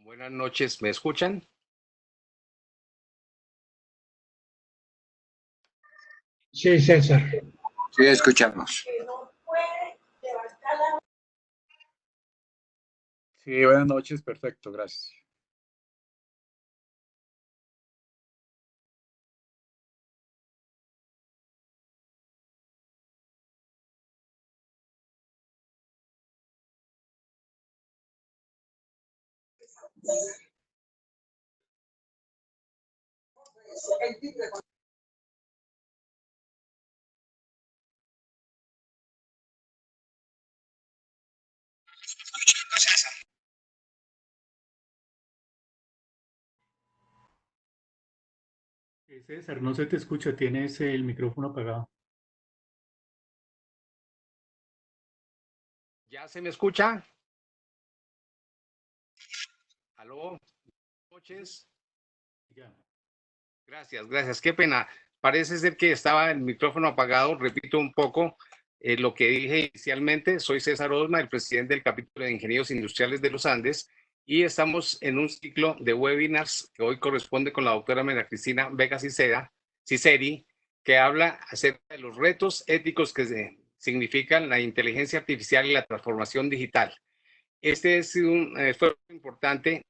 Buenas noches, ¿me escuchan? Sí, César. Sí, escuchamos. Sí, buenas noches, perfecto, gracias. César, no se te escucha, tienes el micrófono apagado. ¿Ya se me escucha? ¿Aló? Buenas noches. Ya. Gracias. Qué pena. Parece ser que estaba el micrófono apagado. Repito un poco lo que dije inicialmente. Soy César Osma, el presidente del capítulo de Ingenieros Industriales de los Andes, y estamos en un ciclo de webinars que hoy corresponde con la doctora María Cristina Vega Ciceri, que habla acerca de los retos éticos que significan la inteligencia artificial y la transformación digital. Este es un esfuerzo importante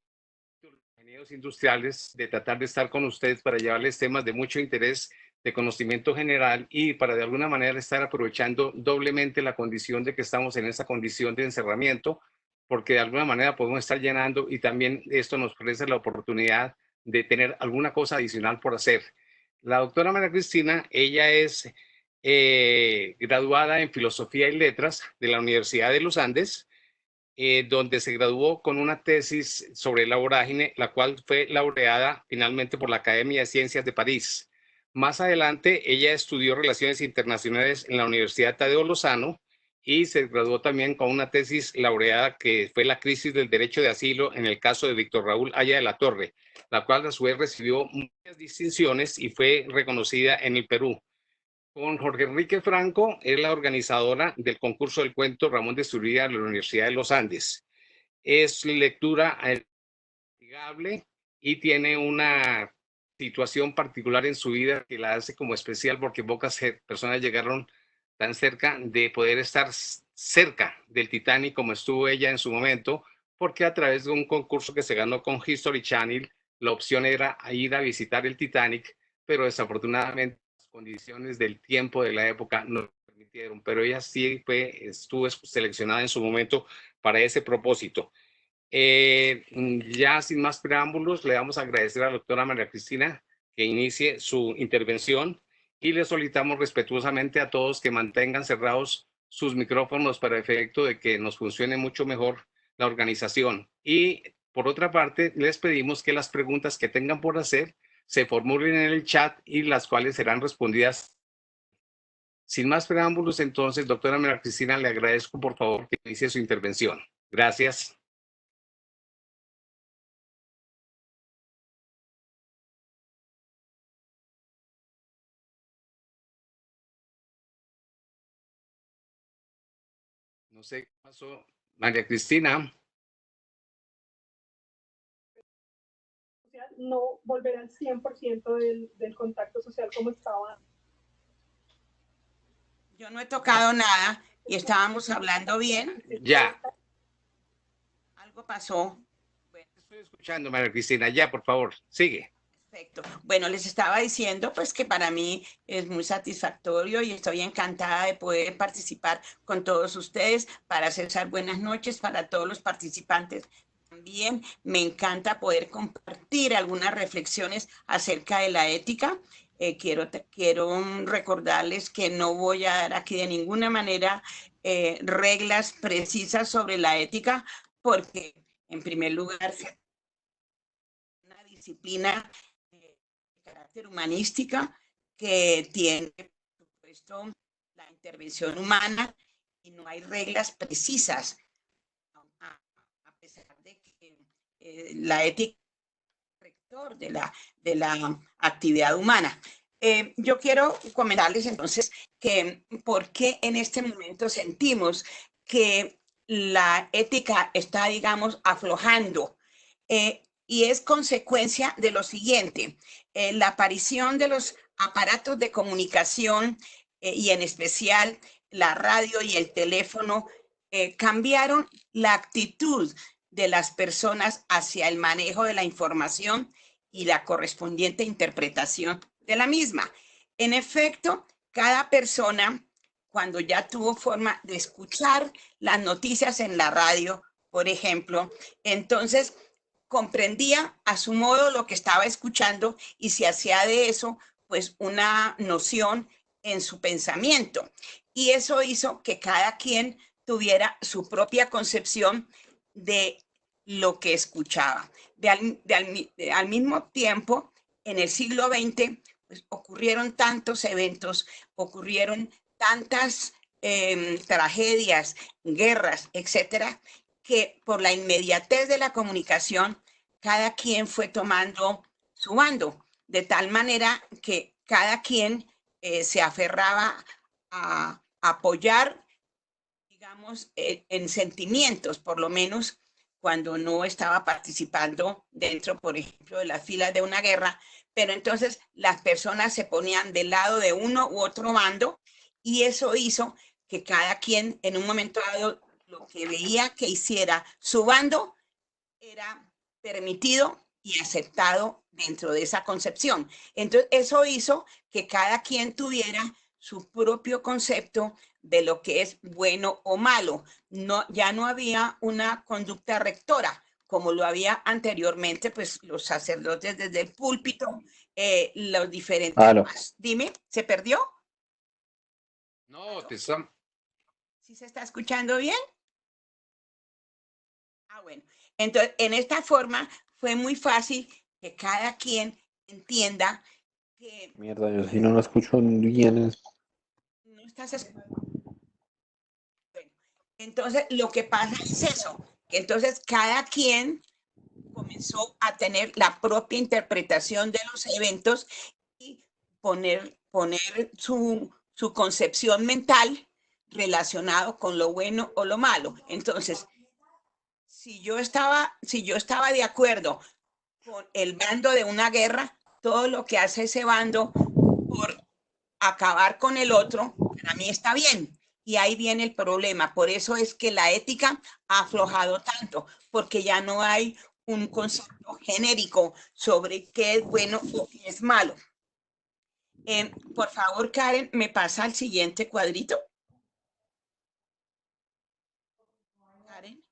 de los ingenieros industriales de tratar de estar con ustedes para llevarles temas de mucho interés, de conocimiento general y para de alguna manera estar aprovechando doblemente la condición de que estamos en esa condición de encerramiento, porque de alguna manera podemos estar llenando y también esto nos ofrece la oportunidad de tener alguna cosa adicional por hacer. La doctora María Cristina, ella es graduada en Filosofía y Letras de la Universidad de los Andes, donde se graduó con una tesis sobre la vorágine, la cual fue laureada finalmente por la Academia de Ciencias de París. Más adelante, ella estudió Relaciones Internacionales en la Universidad Tadeo Lozano y se graduó también con una tesis laureada que fue la crisis del derecho de asilo en el caso de Víctor Raúl Haya de la Torre, la cual a su vez recibió muchas distinciones y fue reconocida en el Perú. Con Jorge Enrique Franco, es la organizadora del concurso del cuento Ramón de Zurita de la Universidad de los Andes. Es lectura investigable y tiene una situación particular en su vida que la hace como especial porque pocas personas llegaron tan cerca de poder estar cerca del Titanic como estuvo ella en su momento, porque a través de un concurso que se ganó con History Channel, la opción era ir a visitar el Titanic, pero desafortunadamente las condiciones del tiempo de la época no lo permitieron, pero ella sí estuvo seleccionada en su momento para ese propósito. Ya sin más preámbulos, le vamos a agradecer a la doctora María Cristina que inicie su intervención y le solicitamos respetuosamente a todos que mantengan cerrados sus micrófonos para efecto de que nos funcione mucho mejor la organización. Y por otra parte, les pedimos que las preguntas que tengan por hacer se formulen en el chat y las cuales serán respondidas. Sin más preámbulos, entonces, doctora María Cristina, le agradezco por favor que inicie su intervención. Gracias. No sé qué pasó. María Cristina. No volver al 100% del contacto social como estaba. Yo no he tocado nada y estábamos hablando bien. Ya. Algo pasó. Bueno. Estoy escuchando, María Cristina. Ya, por favor, sigue. Perfecto. Bueno, les estaba diciendo pues que para mí es muy satisfactorio y estoy encantada de poder participar con todos ustedes. Para César, buenas noches para todos los participantes. También me encanta poder compartir algunas reflexiones acerca de la ética. Quiero recordarles que no voy a dar aquí de ninguna manera reglas precisas sobre la ética, porque en primer lugar, una disciplina de carácter humanística que tiene, por supuesto, la intervención humana y no hay reglas precisas, a pesar de que la ética es rector de la actividad humana. Yo quiero comentarles entonces que por qué en este momento sentimos que la ética está, digamos, aflojando y es consecuencia de lo siguiente, la aparición de los aparatos de comunicación y en especial la radio y el teléfono cambiaron la actitud de las personas hacia el manejo de la información y la correspondiente interpretación de la misma. En efecto, cada persona, cuando ya tuvo forma de escuchar las noticias en la radio, por ejemplo, entonces comprendía a su modo lo que estaba escuchando y se hacía de eso pues una noción en su pensamiento. Y eso hizo que cada quien tuviera su propia concepción de lo que escuchaba. Al mismo tiempo, en el siglo XX, pues, ocurrieron tantos eventos, ocurrieron tantas tragedias, guerras, etcétera, que por la inmediatez de la comunicación, cada quien fue tomando su bando, de tal manera que cada quien se aferraba a apoyar, digamos, en sentimientos, por lo menos cuando no estaba participando dentro, por ejemplo, de las filas de una guerra, pero entonces las personas se ponían del lado de uno u otro bando y eso hizo que cada quien en un momento dado lo que veía que hiciera su bando era permitido y aceptado dentro de esa concepción. Entonces, eso hizo que cada quien tuviera su propio concepto de lo que es bueno o malo. No, ya no había una conducta rectora, como lo había anteriormente, pues los sacerdotes desde el púlpito, los diferentes... Dime, ¿se perdió? No, te están... ¿Sí se está escuchando bien? Ah, bueno. Entonces, en esta forma fue muy fácil que cada quien entienda que... Mierda, yo si no lo escucho bien. No estás escuchando. Bueno, entonces, lo que pasa es eso, que entonces cada quien comenzó a tener la propia interpretación de los eventos y poner su concepción mental relacionado con lo bueno o lo malo. Entonces, si yo estaba de acuerdo con el bando de una guerra, todo lo que hace ese bando por acabar con el otro, para mí está bien. Y ahí viene el problema. Por eso es que la ética ha aflojado tanto, porque ya no hay un concepto genérico sobre qué es bueno o qué es malo. Por favor, Karen, ¿me pasa al siguiente cuadrito? Karen.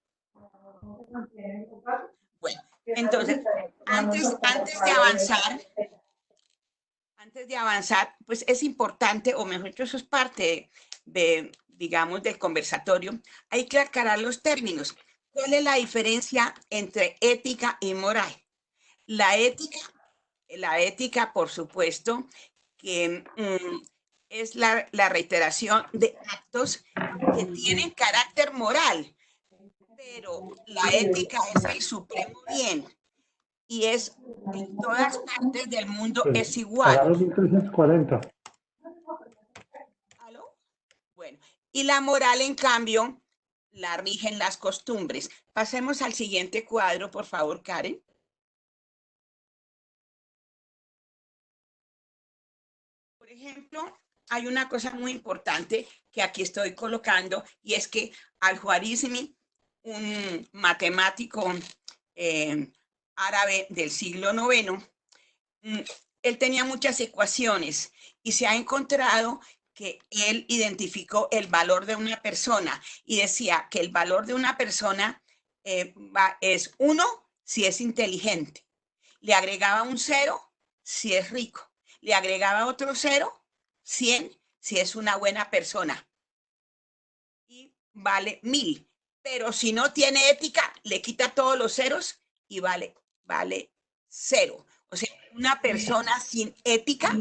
Bueno, entonces, antes de avanzar, pues es importante, o mejor dicho, eso es parte digamos, del conversatorio, hay que aclarar los términos. ¿Cuál es la diferencia entre ética y moral? La ética, por supuesto, que es la reiteración de actos que tienen carácter moral, pero la ética es el supremo bien y es en todas partes del mundo es igual. 340. ¿Aló? Bueno, y la moral, en cambio, la rigen las costumbres. Pasemos al siguiente cuadro, por favor, Karen. Por ejemplo, hay una cosa muy importante que aquí estoy colocando y es que Al-Khwarizmi, un matemático árabe del siglo IX, él tenía muchas ecuaciones y se ha encontrado que él identificó el valor de una persona y decía que el valor de una persona es 1 si es inteligente, le agregaba un 0 si es rico, le agregaba otro 0, 100 si es una buena persona y vale 1000. Pero si no tiene ética, le quita todos los ceros y vale 0. O sea, una persona sin ética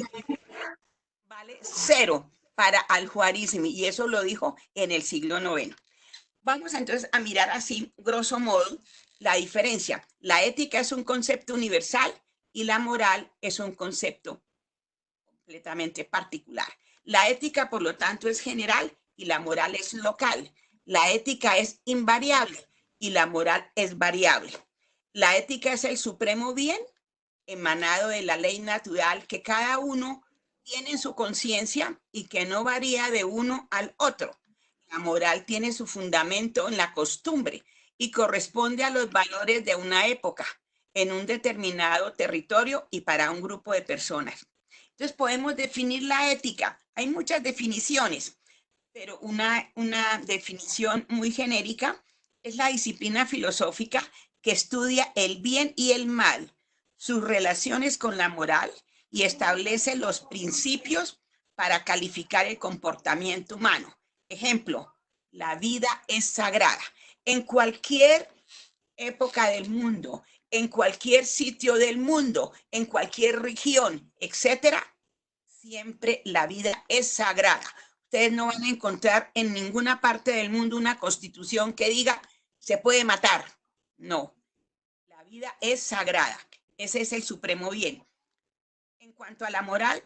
vale 0 para Al-Khwarizmi y eso lo dijo en el siglo IX. Vamos entonces a mirar así, grosso modo, la diferencia. La ética es un concepto universal y la moral es un concepto completamente particular. La ética, por lo tanto, es general y la moral es local. La ética es invariable y la moral es variable. La ética es el supremo bien emanado de la ley natural que cada uno tiene en su conciencia y que no varía de uno al otro. La moral tiene su fundamento en la costumbre y corresponde a los valores de una época, en un determinado territorio y para un grupo de personas. Entonces podemos definir la ética. Hay muchas definiciones, pero una definición muy genérica es la disciplina filosófica que estudia el bien y el mal, sus relaciones con la moral y establece los principios para calificar el comportamiento humano. Ejemplo, la vida es sagrada. En cualquier época del mundo, en cualquier sitio del mundo, en cualquier región, etcétera, siempre la vida es sagrada. Ustedes no van a encontrar en ninguna parte del mundo una constitución que diga se puede matar. No, la vida es sagrada. Ese es el supremo bien. En cuanto a la moral,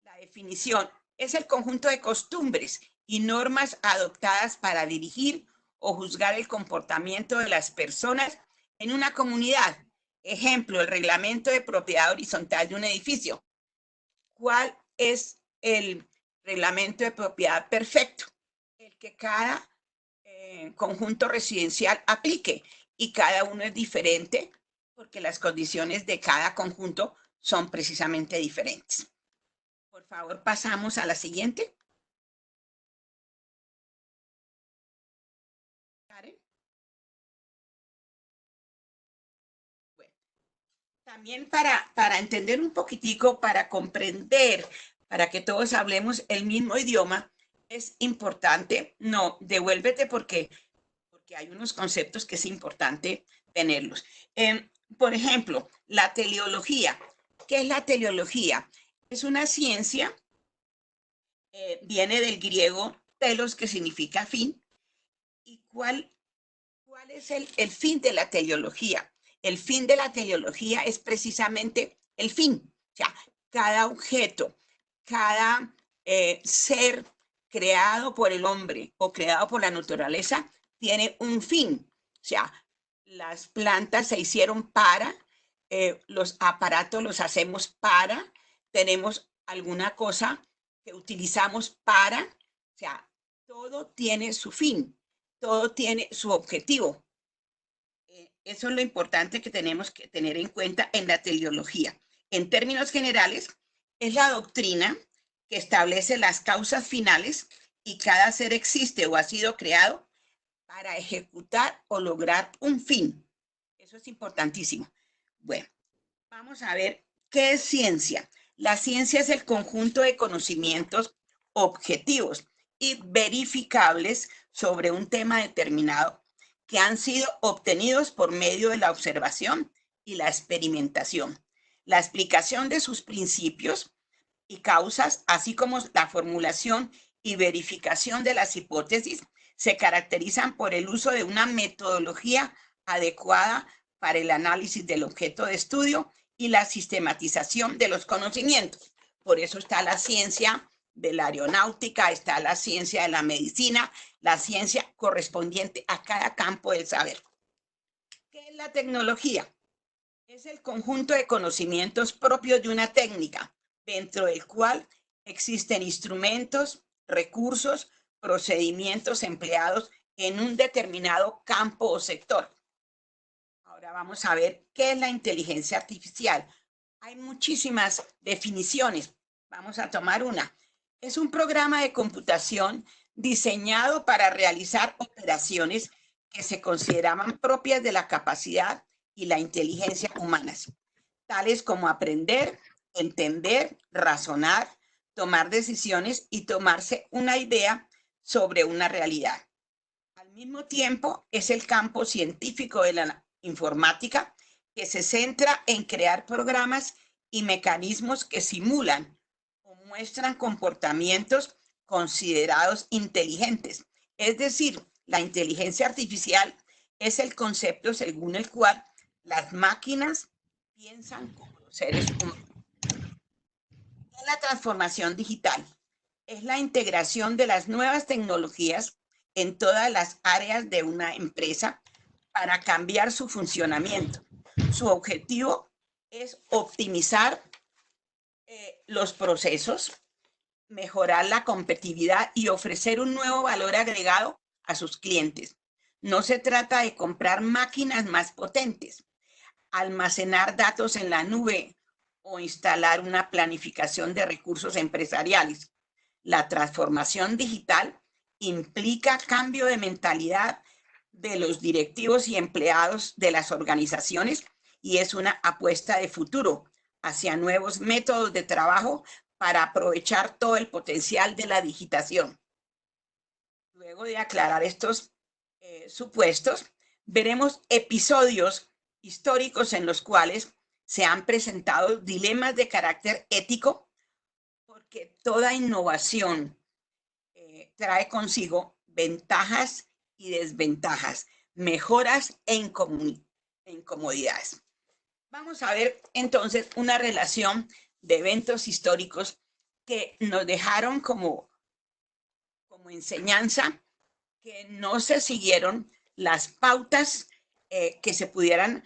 la definición es el conjunto de costumbres y normas adoptadas para dirigir o juzgar el comportamiento de las personas en una comunidad. Ejemplo, el reglamento de propiedad horizontal de un edificio. ¿Cuál es el reglamento de propiedad perfecto? El que cada conjunto residencial aplique, y cada uno es diferente porque las condiciones de cada conjunto son precisamente diferentes. Por favor, pasamos a la siguiente. Karen. Bueno, también para entender un poquitico, para comprender, para que todos hablemos el mismo idioma, es importante, no, devuélvete porque hay unos conceptos que es importante tenerlos. Por ejemplo, la teleología. ¿Qué es la teleología? Es una ciencia, viene del griego telos, que significa fin. ¿Y cuál es el fin de la teleología? El fin de la teleología es precisamente el fin. O sea, cada objeto, cada ser creado por el hombre o creado por la naturaleza tiene un fin. O sea, las plantas se hicieron para, los aparatos los hacemos para, tenemos alguna cosa que utilizamos para, o sea, todo tiene su fin, todo tiene su objetivo. Eso es lo importante que tenemos que tener en cuenta en la teleología. En términos generales, es la doctrina que establece las causas finales y cada ser existe o ha sido creado para ejecutar o lograr un fin. Eso es importantísimo. Bueno, vamos a ver qué es ciencia. La ciencia es el conjunto de conocimientos objetivos y verificables sobre un tema determinado que han sido obtenidos por medio de la observación y la experimentación. La explicación de sus principios y causas, así como la formulación y verificación de las hipótesis, se caracterizan por el uso de una metodología adecuada para el análisis del objeto de estudio y la sistematización de los conocimientos. Por eso está la ciencia de la aeronáutica, está la ciencia de la medicina, la ciencia correspondiente a cada campo del saber. ¿Qué es la tecnología? Es el conjunto de conocimientos propios de una técnica, dentro del cual existen instrumentos, recursos, procedimientos empleados en un determinado campo o sector. Ahora vamos a ver qué es la inteligencia artificial. Hay muchísimas definiciones. Vamos a tomar una. Es un programa de computación diseñado para realizar operaciones que se consideraban propias de la capacidad y la inteligencia humanas, tales como aprender, entender, razonar, tomar decisiones y tomarse una idea sobre una realidad. Al mismo tiempo, es el campo científico de la informática que se centra en crear programas y mecanismos que simulan o muestran comportamientos considerados inteligentes. Es decir, la inteligencia artificial es el concepto según el cual las máquinas piensan como los seres humanos. Es la transformación digital. Es la integración de las nuevas tecnologías en todas las áreas de una empresa para cambiar su funcionamiento. Su objetivo es optimizar los procesos, mejorar la competitividad y ofrecer un nuevo valor agregado a sus clientes. No se trata de comprar máquinas más potentes, almacenar datos en la nube o instalar una planificación de recursos empresariales. La transformación digital implica cambio de mentalidad de los directivos y empleados de las organizaciones y es una apuesta de futuro hacia nuevos métodos de trabajo para aprovechar todo el potencial de la digitación. Luego de aclarar estos supuestos, veremos episodios históricos en los cuales se han presentado dilemas de carácter ético, porque toda innovación trae consigo ventajas y desventajas, mejoras e incomodidades. Vamos a ver entonces una relación de eventos históricos que nos dejaron como enseñanza que no se siguieron las pautas que se pudieran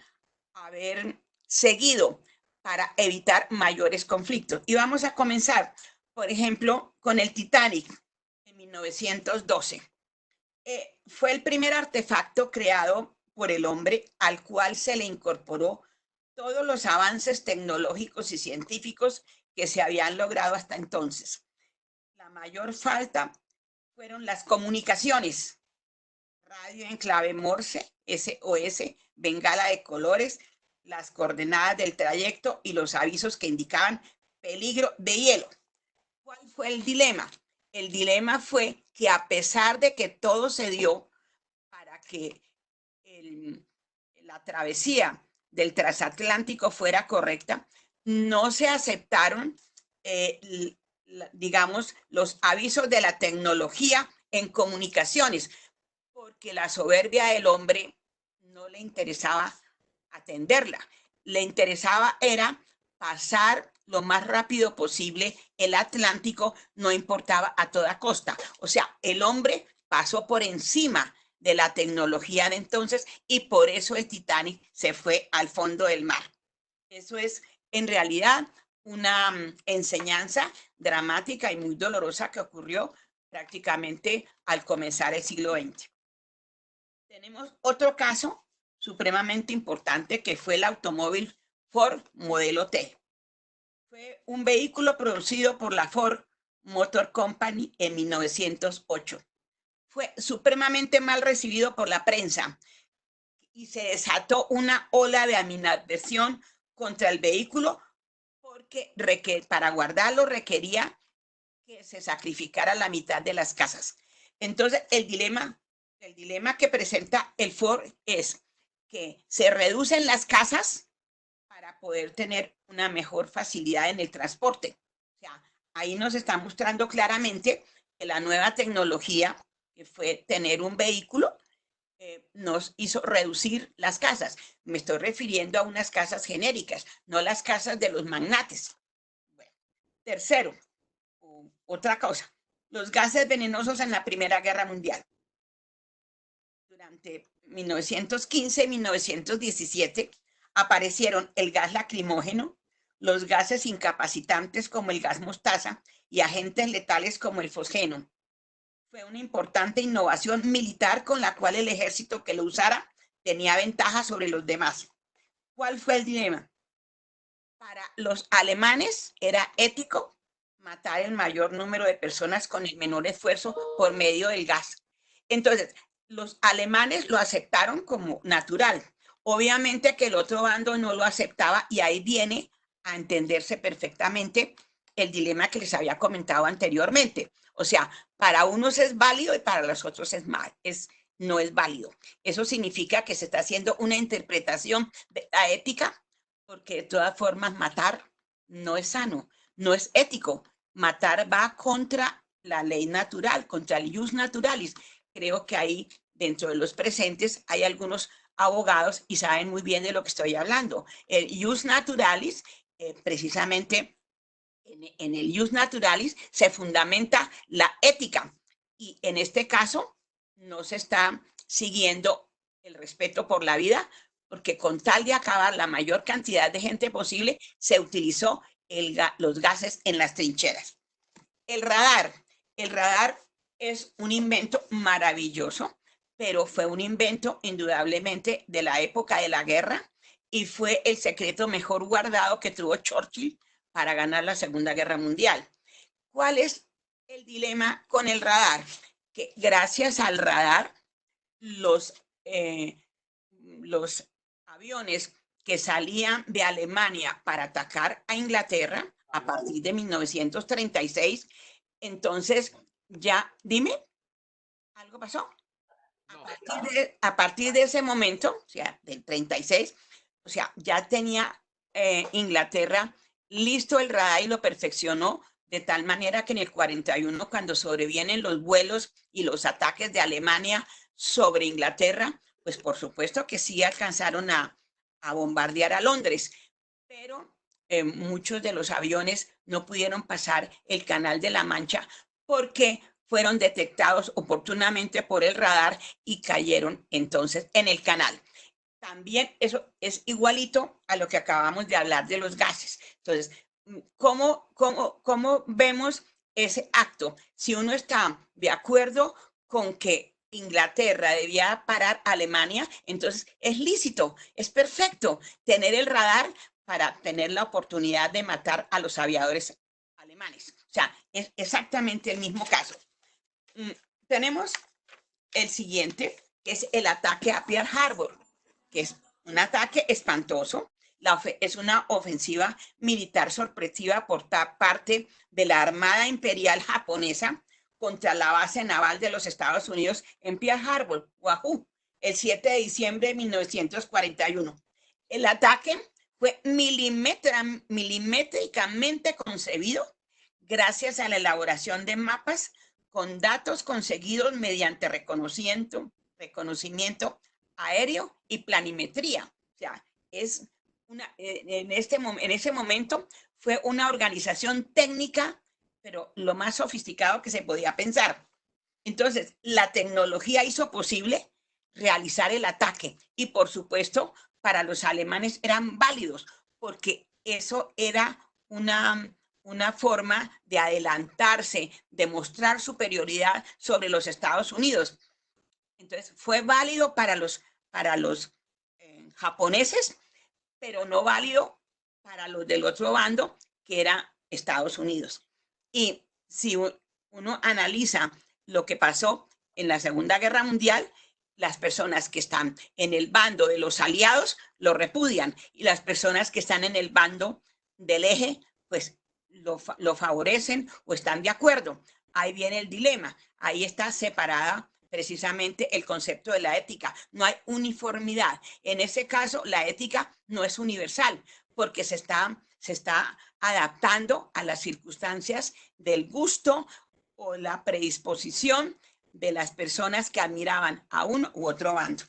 haber seguido para evitar mayores conflictos. Y vamos a comenzar, por ejemplo, con el Titanic en 1912. Fue el primer artefacto creado por el hombre al cual se le incorporó todos los avances tecnológicos y científicos que se habían logrado hasta entonces. La mayor falta fueron las comunicaciones, radio en clave Morse, SOS, bengala de colores, las coordenadas del trayecto y los avisos que indicaban peligro de hielo. ¿Cuál fue el dilema? El dilema fue que a pesar de que todo se dio para que la travesía del transatlántico fuera correcta, no se aceptaron, digamos, los avisos de la tecnología en comunicaciones, porque la soberbia del hombre no le interesaba atenderla. Le interesaba era pasar lo más rápido posible el Atlántico, no importaba a toda costa. O sea, el hombre pasó por encima de la tecnología de entonces y por eso el Titanic se fue al fondo del mar. Eso es en realidad una enseñanza dramática y muy dolorosa que ocurrió prácticamente al comenzar el siglo XX. Tenemos otro caso supremamente importante que fue el automóvil Ford Modelo T. Fue un vehículo producido por la Ford Motor Company en 1908. Fue supremamente mal recibido por la prensa y se desató una ola de animadversión contra el vehículo porque para guardarlo requería que se sacrificara la mitad de las casas. Entonces, el dilema que presenta el Ford es que se reducen las casas para poder tener una mejor facilidad en el transporte. O sea, ahí nos está mostrando claramente que la nueva tecnología, que fue tener un vehículo, nos hizo reducir las casas. Me estoy refiriendo a unas casas genéricas, no las casas de los magnates. Bueno, tercero, otra cosa, los gases venenosos en la Primera Guerra Mundial. Durante 1915 y 1917 aparecieron el gas lacrimógeno, los gases incapacitantes como el gas mostaza y agentes letales como el fosgeno. Fue una importante innovación militar con la cual el ejército que lo usara tenía ventaja sobre los demás. ¿Cuál fue el dilema? Para los alemanes era ético matar el mayor número de personas con el menor esfuerzo por medio del gas. Entonces, los alemanes lo aceptaron como natural. Obviamente que el otro bando no lo aceptaba y ahí viene a entenderse perfectamente el dilema que les había comentado anteriormente. O sea, para unos es válido y para los otros no es válido. Eso significa que se está haciendo una interpretación de la ética, porque de todas formas matar no es sano, no es ético. Matar va contra la ley natural, contra el jus naturalis. Creo que ahí dentro de los presentes hay algunos abogados y saben muy bien de lo que estoy hablando. El jus naturalis, precisamente en el jus naturalis se fundamenta la ética y en este caso no se está siguiendo el respeto por la vida, porque con tal de acabar la mayor cantidad de gente posible, se utilizó los gases en las trincheras. El radar es un invento maravilloso, pero fue un invento indudablemente de la época de la guerra y fue el secreto mejor guardado que tuvo Churchill para ganar la Segunda Guerra Mundial. ¿Cuál es el dilema con el radar? Que gracias al radar, los aviones que salían de Alemania para atacar a Inglaterra a partir de 1936, entonces ya, dime, ¿algo pasó? A partir de ese momento, o sea, del 36, o sea, ya tenía Inglaterra listo el radar y lo perfeccionó de tal manera que en el 41, cuando sobrevienen los vuelos y los ataques de Alemania sobre Inglaterra, pues por supuesto que sí alcanzaron a bombardear a Londres, pero muchos de los aviones no pudieron pasar el Canal de la Mancha porque fueron detectados oportunamente por el radar y cayeron entonces en el canal. También eso es igualito a lo que acabamos de hablar de los gases. Entonces, ¿cómo vemos ese acto? Si uno está de acuerdo con que Inglaterra debía parar a Alemania, entonces es lícito, es perfecto tener el radar para tener la oportunidad de matar a los aviadores alemanes. O sea, es exactamente el mismo caso. Tenemos el siguiente, que es el ataque a Pearl Harbor, que es un ataque espantoso. Es una ofensiva militar sorpresiva por parte de la Armada Imperial Japonesa contra la base naval de los Estados Unidos en Pearl Harbor, Oahu, el 7 de diciembre de 1941. El ataque fue milimétricamente concebido gracias a la elaboración de mapas con datos conseguidos mediante reconocimiento aéreo y planimetría. O sea, en ese momento fue una organización técnica, pero lo más sofisticado que se podía pensar. Entonces, la tecnología hizo posible realizar el ataque y, por supuesto, para los alemanes eran válidos, porque eso era una forma de adelantarse, de mostrar superioridad sobre los Estados Unidos. Entonces, fue válido para los japoneses, pero no válido para los del otro bando, que era Estados Unidos. Y si uno analiza lo que pasó en la Segunda Guerra Mundial, las personas que están en el bando de los aliados lo repudian y las personas que están en el bando del eje, pues lo favorecen o están de acuerdo. Ahí viene el dilema. Ahí está separada precisamente el concepto de la ética. No hay uniformidad. En ese caso, la ética no es universal porque se está adaptando a las circunstancias del gusto o la predisposición de las personas que admiraban a uno u otro bando.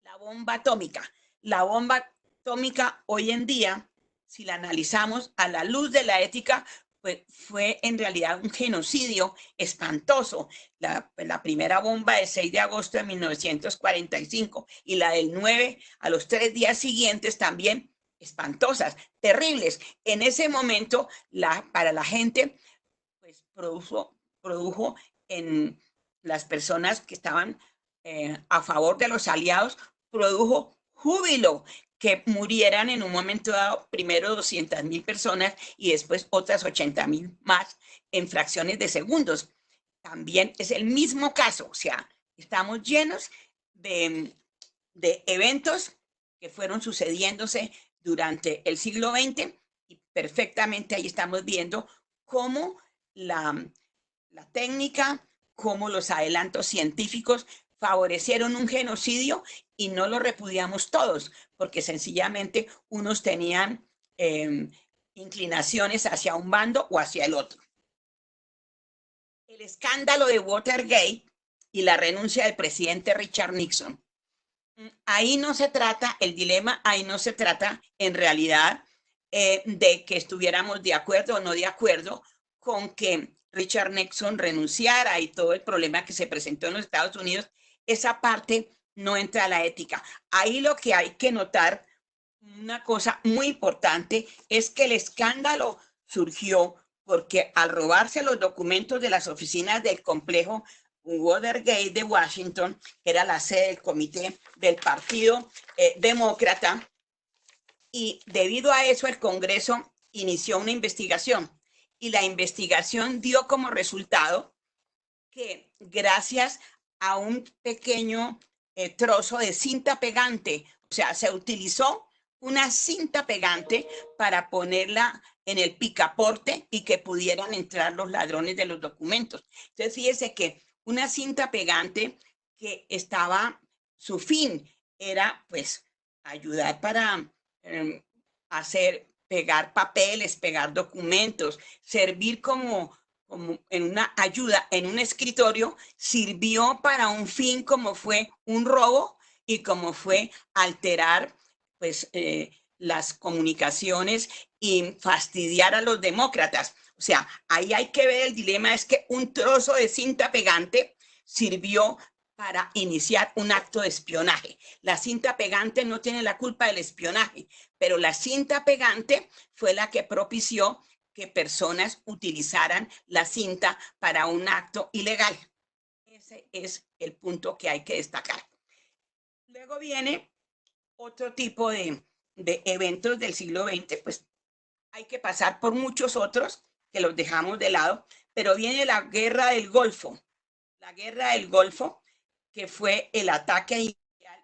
La bomba atómica. La bomba atómica hoy en día, si la analizamos a la luz de la ética, pues fue en realidad un genocidio espantoso. La primera bomba del 6 de agosto de 1945 y la del 9 a los 3 días siguientes también espantosas, terribles. En ese momento, para la gente, pues produjo en las personas que estaban a favor de los aliados, produjo júbilo, que murieran en un momento dado, primero 200,000 personas y después otras 80,000 más en fracciones de segundos. También es el mismo caso, o sea, estamos llenos de eventos que fueron sucediéndose durante el siglo XX y perfectamente ahí estamos viendo cómo la técnica, cómo los adelantos científicos favorecieron un genocidio y no lo repudiamos todos, porque sencillamente unos tenían inclinaciones hacia un bando o hacia el otro. El escándalo de Watergate y la renuncia del presidente Richard Nixon. Ahí no se trata, el dilema ahí no se trata en realidad de que estuviéramos de acuerdo o no de acuerdo con que Richard Nixon renunciara y todo el problema que se presentó en los Estados Unidos. Esa parte no entra la ética. Ahí lo que hay que notar, una cosa muy importante, es que el escándalo surgió porque al robarse los documentos de las oficinas del complejo Watergate de Washington, que era la sede del comité del Partido Demócrata, y debido a eso el Congreso inició una investigación y la investigación dio como resultado que gracias a un pequeño trozo de cinta pegante, o sea, se utilizó una cinta pegante para ponerla en el picaporte y que pudieran entrar los ladrones de los documentos. Entonces, fíjese que una cinta pegante que estaba, su fin era pues ayudar para pegar papeles, pegar documentos, servir como en una ayuda en un escritorio, sirvió para un fin como fue un robo y como fue alterar pues las comunicaciones y fastidiar a los demócratas. O sea, ahí hay que ver el dilema, es que un trozo de cinta pegante sirvió para iniciar un acto de espionaje. La cinta pegante no tiene la culpa del espionaje, pero la cinta pegante fue la que propició que personas utilizaran la cinta para un acto ilegal. Ese es el punto que hay que destacar. Luego viene otro tipo de eventos del siglo XX, pues hay que pasar por muchos otros que los dejamos de lado, pero viene la Guerra del Golfo. La Guerra del Golfo, que fue el ataque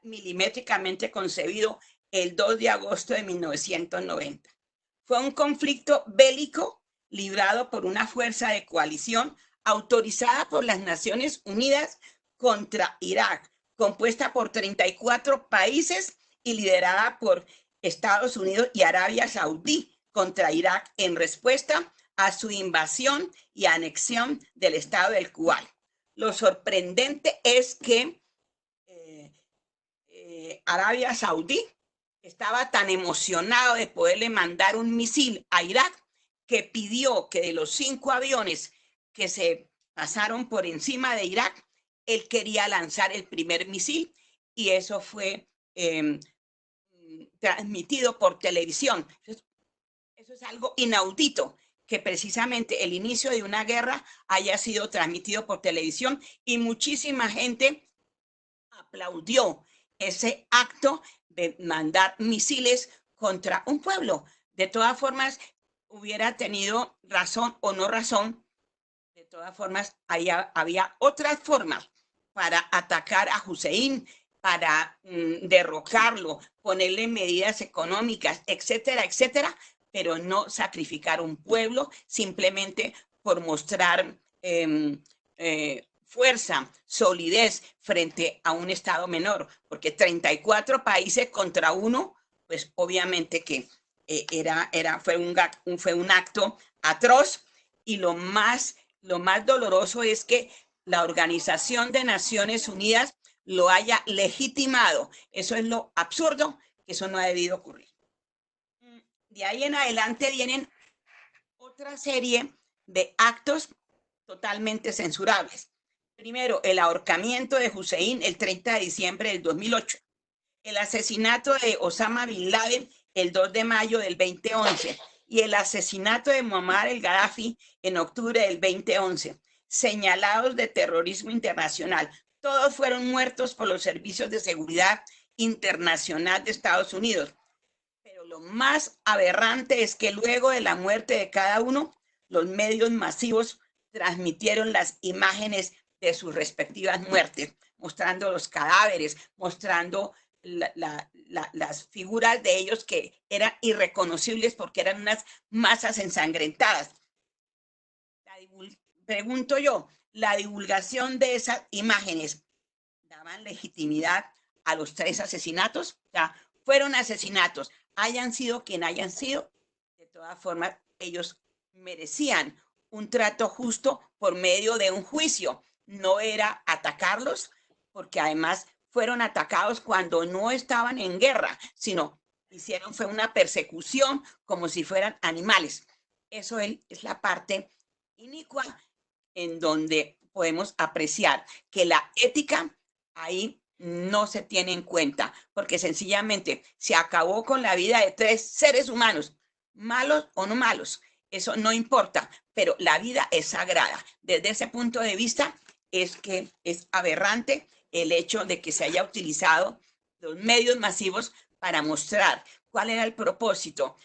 milimétricamente concebido el 2 de agosto de 1990. Fue un conflicto bélico librado por una fuerza de coalición autorizada por las Naciones Unidas contra Irak, compuesta por 34 países y liderada por Estados Unidos y Arabia Saudí contra Irak en respuesta a su invasión y anexión del estado del Kuwait. Lo sorprendente es que Arabia Saudí estaba tan emocionado de poderle mandar un misil a Irak que pidió que de los 5 aviones que se pasaron por encima de Irak, él quería lanzar el primer misil y eso fue transmitido por televisión. Eso es algo inaudito, que precisamente el inicio de una guerra haya sido transmitido por televisión y muchísima gente aplaudió ese acto de mandar misiles contra un pueblo. De todas formas, hubiera tenido razón o no razón, de todas formas, había otras formas para atacar a Hussein, para derrocarlo, ponerle medidas económicas, etcétera, etcétera, pero no sacrificar un pueblo simplemente por mostrar fuerza, solidez frente a un Estado menor, porque 34 países contra uno, pues obviamente que fue un acto atroz y lo más doloroso es que la Organización de Naciones Unidas lo haya legitimado. Eso es lo absurdo, que eso no ha debido ocurrir. De ahí en adelante vienen otra serie de actos totalmente censurables. Primero, el ahorcamiento de Hussein el 30 de diciembre del 2008. El asesinato de Osama Bin Laden el 2 de mayo del 2011 y el asesinato de Muammar el-Gaddafi en octubre del 2011, señalados de terrorismo internacional. Todos fueron muertos por los servicios de seguridad internacional de Estados Unidos. Pero lo más aberrante es que luego de la muerte de cada uno, los medios masivos transmitieron las imágenes de sus respectivas muertes, mostrando los cadáveres, mostrando las figuras de ellos que eran irreconocibles porque eran unas masas ensangrentadas. Pregunto yo, ¿la divulgación de esas imágenes daban legitimidad a los 3 asesinatos? O sea, fueron asesinatos, hayan sido quien hayan sido, de todas formas, ellos merecían un trato justo por medio de un juicio. No era atacarlos, porque además fueron atacados cuando no estaban en guerra, sino fue una persecución como si fueran animales. Eso es la parte inicua en donde podemos apreciar que la ética ahí no se tiene en cuenta, porque sencillamente se acabó con la vida de 3 seres humanos, malos o no malos, eso no importa, pero la vida es sagrada. Desde ese punto de vista es que es aberrante el hecho de que se haya utilizado los medios masivos para mostrar cuál era el propósito,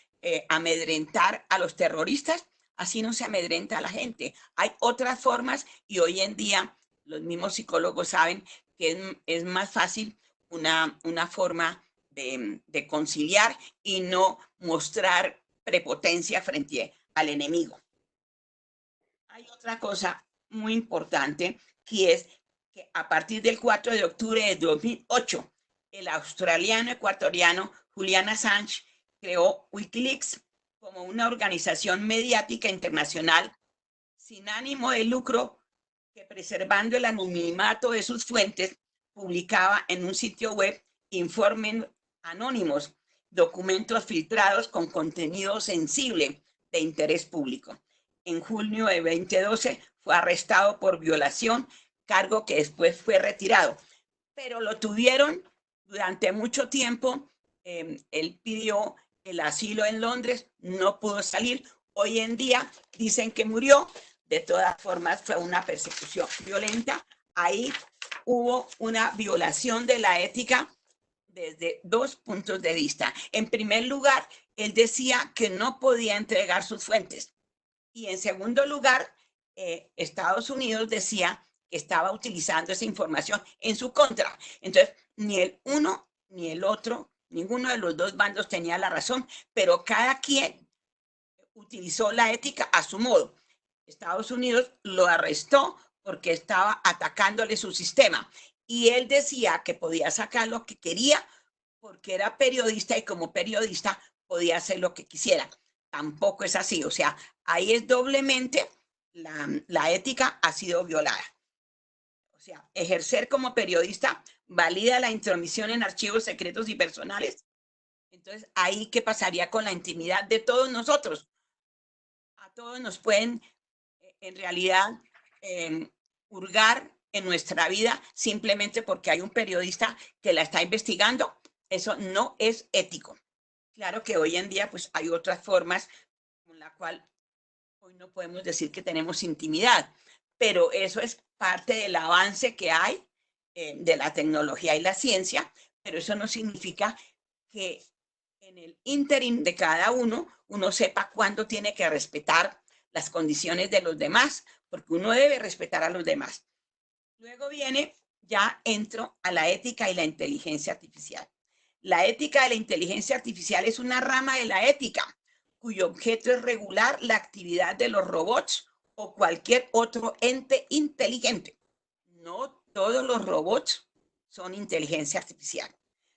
amedrentar a los terroristas. Así no se amedrenta a la gente. Hay otras formas y hoy en día los mismos psicólogos saben que es más fácil una forma de conciliar y no mostrar prepotencia frente al enemigo. Hay otra cosa muy importante, que es que a partir del 4 de octubre de 2008, el australiano ecuatoriano Julian Assange creó Wikileaks como una organización mediática internacional sin ánimo de lucro que, preservando el anonimato de sus fuentes, publicaba en un sitio web informes anónimos, documentos filtrados con contenido sensible de interés público. En junio de 2012 fue arrestado por violación, cargo que después fue retirado, pero lo tuvieron durante mucho tiempo. Él pidió el asilo en Londres, no pudo salir. Hoy en día dicen que murió. De todas formas, fue una persecución violenta. Ahí hubo una violación de la ética desde 2 puntos de vista. En primer lugar, él decía que no podía entregar sus fuentes. Y en segundo lugar, Estados Unidos decía que estaba utilizando esa información en su contra. Entonces, ni el uno ni el otro, ninguno de los dos bandos tenía la razón, pero cada quien utilizó la ética a su modo. Estados Unidos lo arrestó porque estaba atacándole su sistema y él decía que podía sacar lo que quería porque era periodista y como periodista podía hacer lo que quisiera. Tampoco es así, o sea, ahí es doblemente la ética ha sido violada. O sea, ejercer como periodista valida la intromisión en archivos secretos y personales. Entonces, ahí, ¿qué pasaría con la intimidad de todos nosotros? A todos nos pueden, en realidad, hurgar en nuestra vida simplemente porque hay un periodista que la está investigando. Eso no es ético. Claro que hoy en día, pues, hay otras formas con la cual hoy no podemos decir que tenemos intimidad, pero eso es parte del avance que hay de la tecnología y la ciencia, pero eso no significa que en el ínterin de cada uno sepa cuándo tiene que respetar las condiciones de los demás, porque uno debe respetar a los demás. Luego entro a la ética y la inteligencia artificial. La ética de la inteligencia artificial es una rama de la ética cuyo objeto es regular la actividad de los robots o cualquier otro ente inteligente. No todos los robots son inteligencia artificial.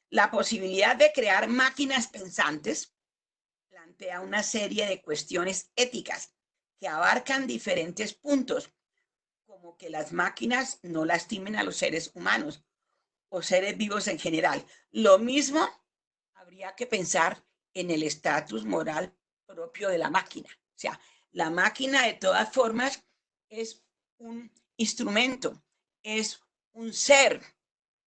La posibilidad de crear máquinas pensantes plantea una serie de cuestiones éticas que abarcan diferentes puntos, como que las máquinas no lastimen a los seres humanos o seres vivos en general. Lo mismo habría que pensar en el estatus moral propio de la máquina. O sea, la máquina de todas formas es un instrumento, es un ser,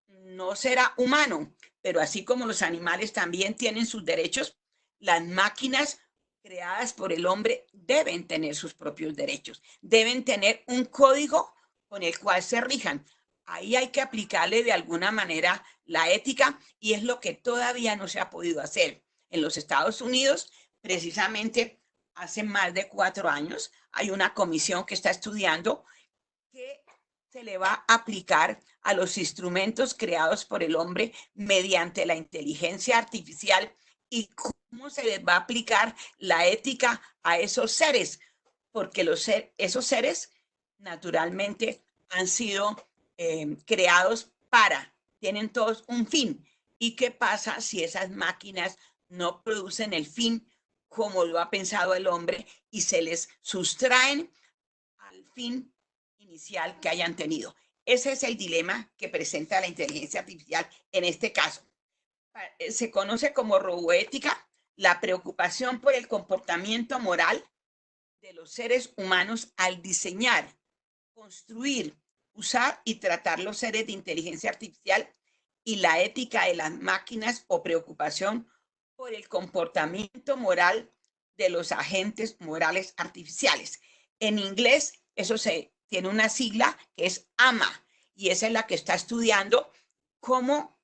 no será humano, pero así como los animales también tienen sus derechos, las máquinas creadas por el hombre deben tener sus propios derechos, deben tener un código con el cual se rijan. Ahí hay que aplicarle de alguna manera la ética y es lo que todavía no se ha podido hacer. En los Estados Unidos, precisamente hace más de 4 años, hay una comisión que está estudiando qué se le va a aplicar a los instrumentos creados por el hombre mediante la inteligencia artificial y cómo se les va a aplicar la ética a esos seres, porque esos seres naturalmente han sido creados tienen todos un fin. ¿Y qué pasa si esas máquinas no producen el fin como lo ha pensado el hombre y se les sustraen al fin inicial que hayan tenido? Ese es el dilema que presenta la inteligencia artificial en este caso. Se conoce como roboética la preocupación por el comportamiento moral de los seres humanos al diseñar, construir, usar y tratar los seres de inteligencia artificial y la ética de las máquinas o preocupación por el comportamiento moral de los agentes morales artificiales. En inglés, eso tiene una sigla que es AMA, y esa es la que está estudiando cómo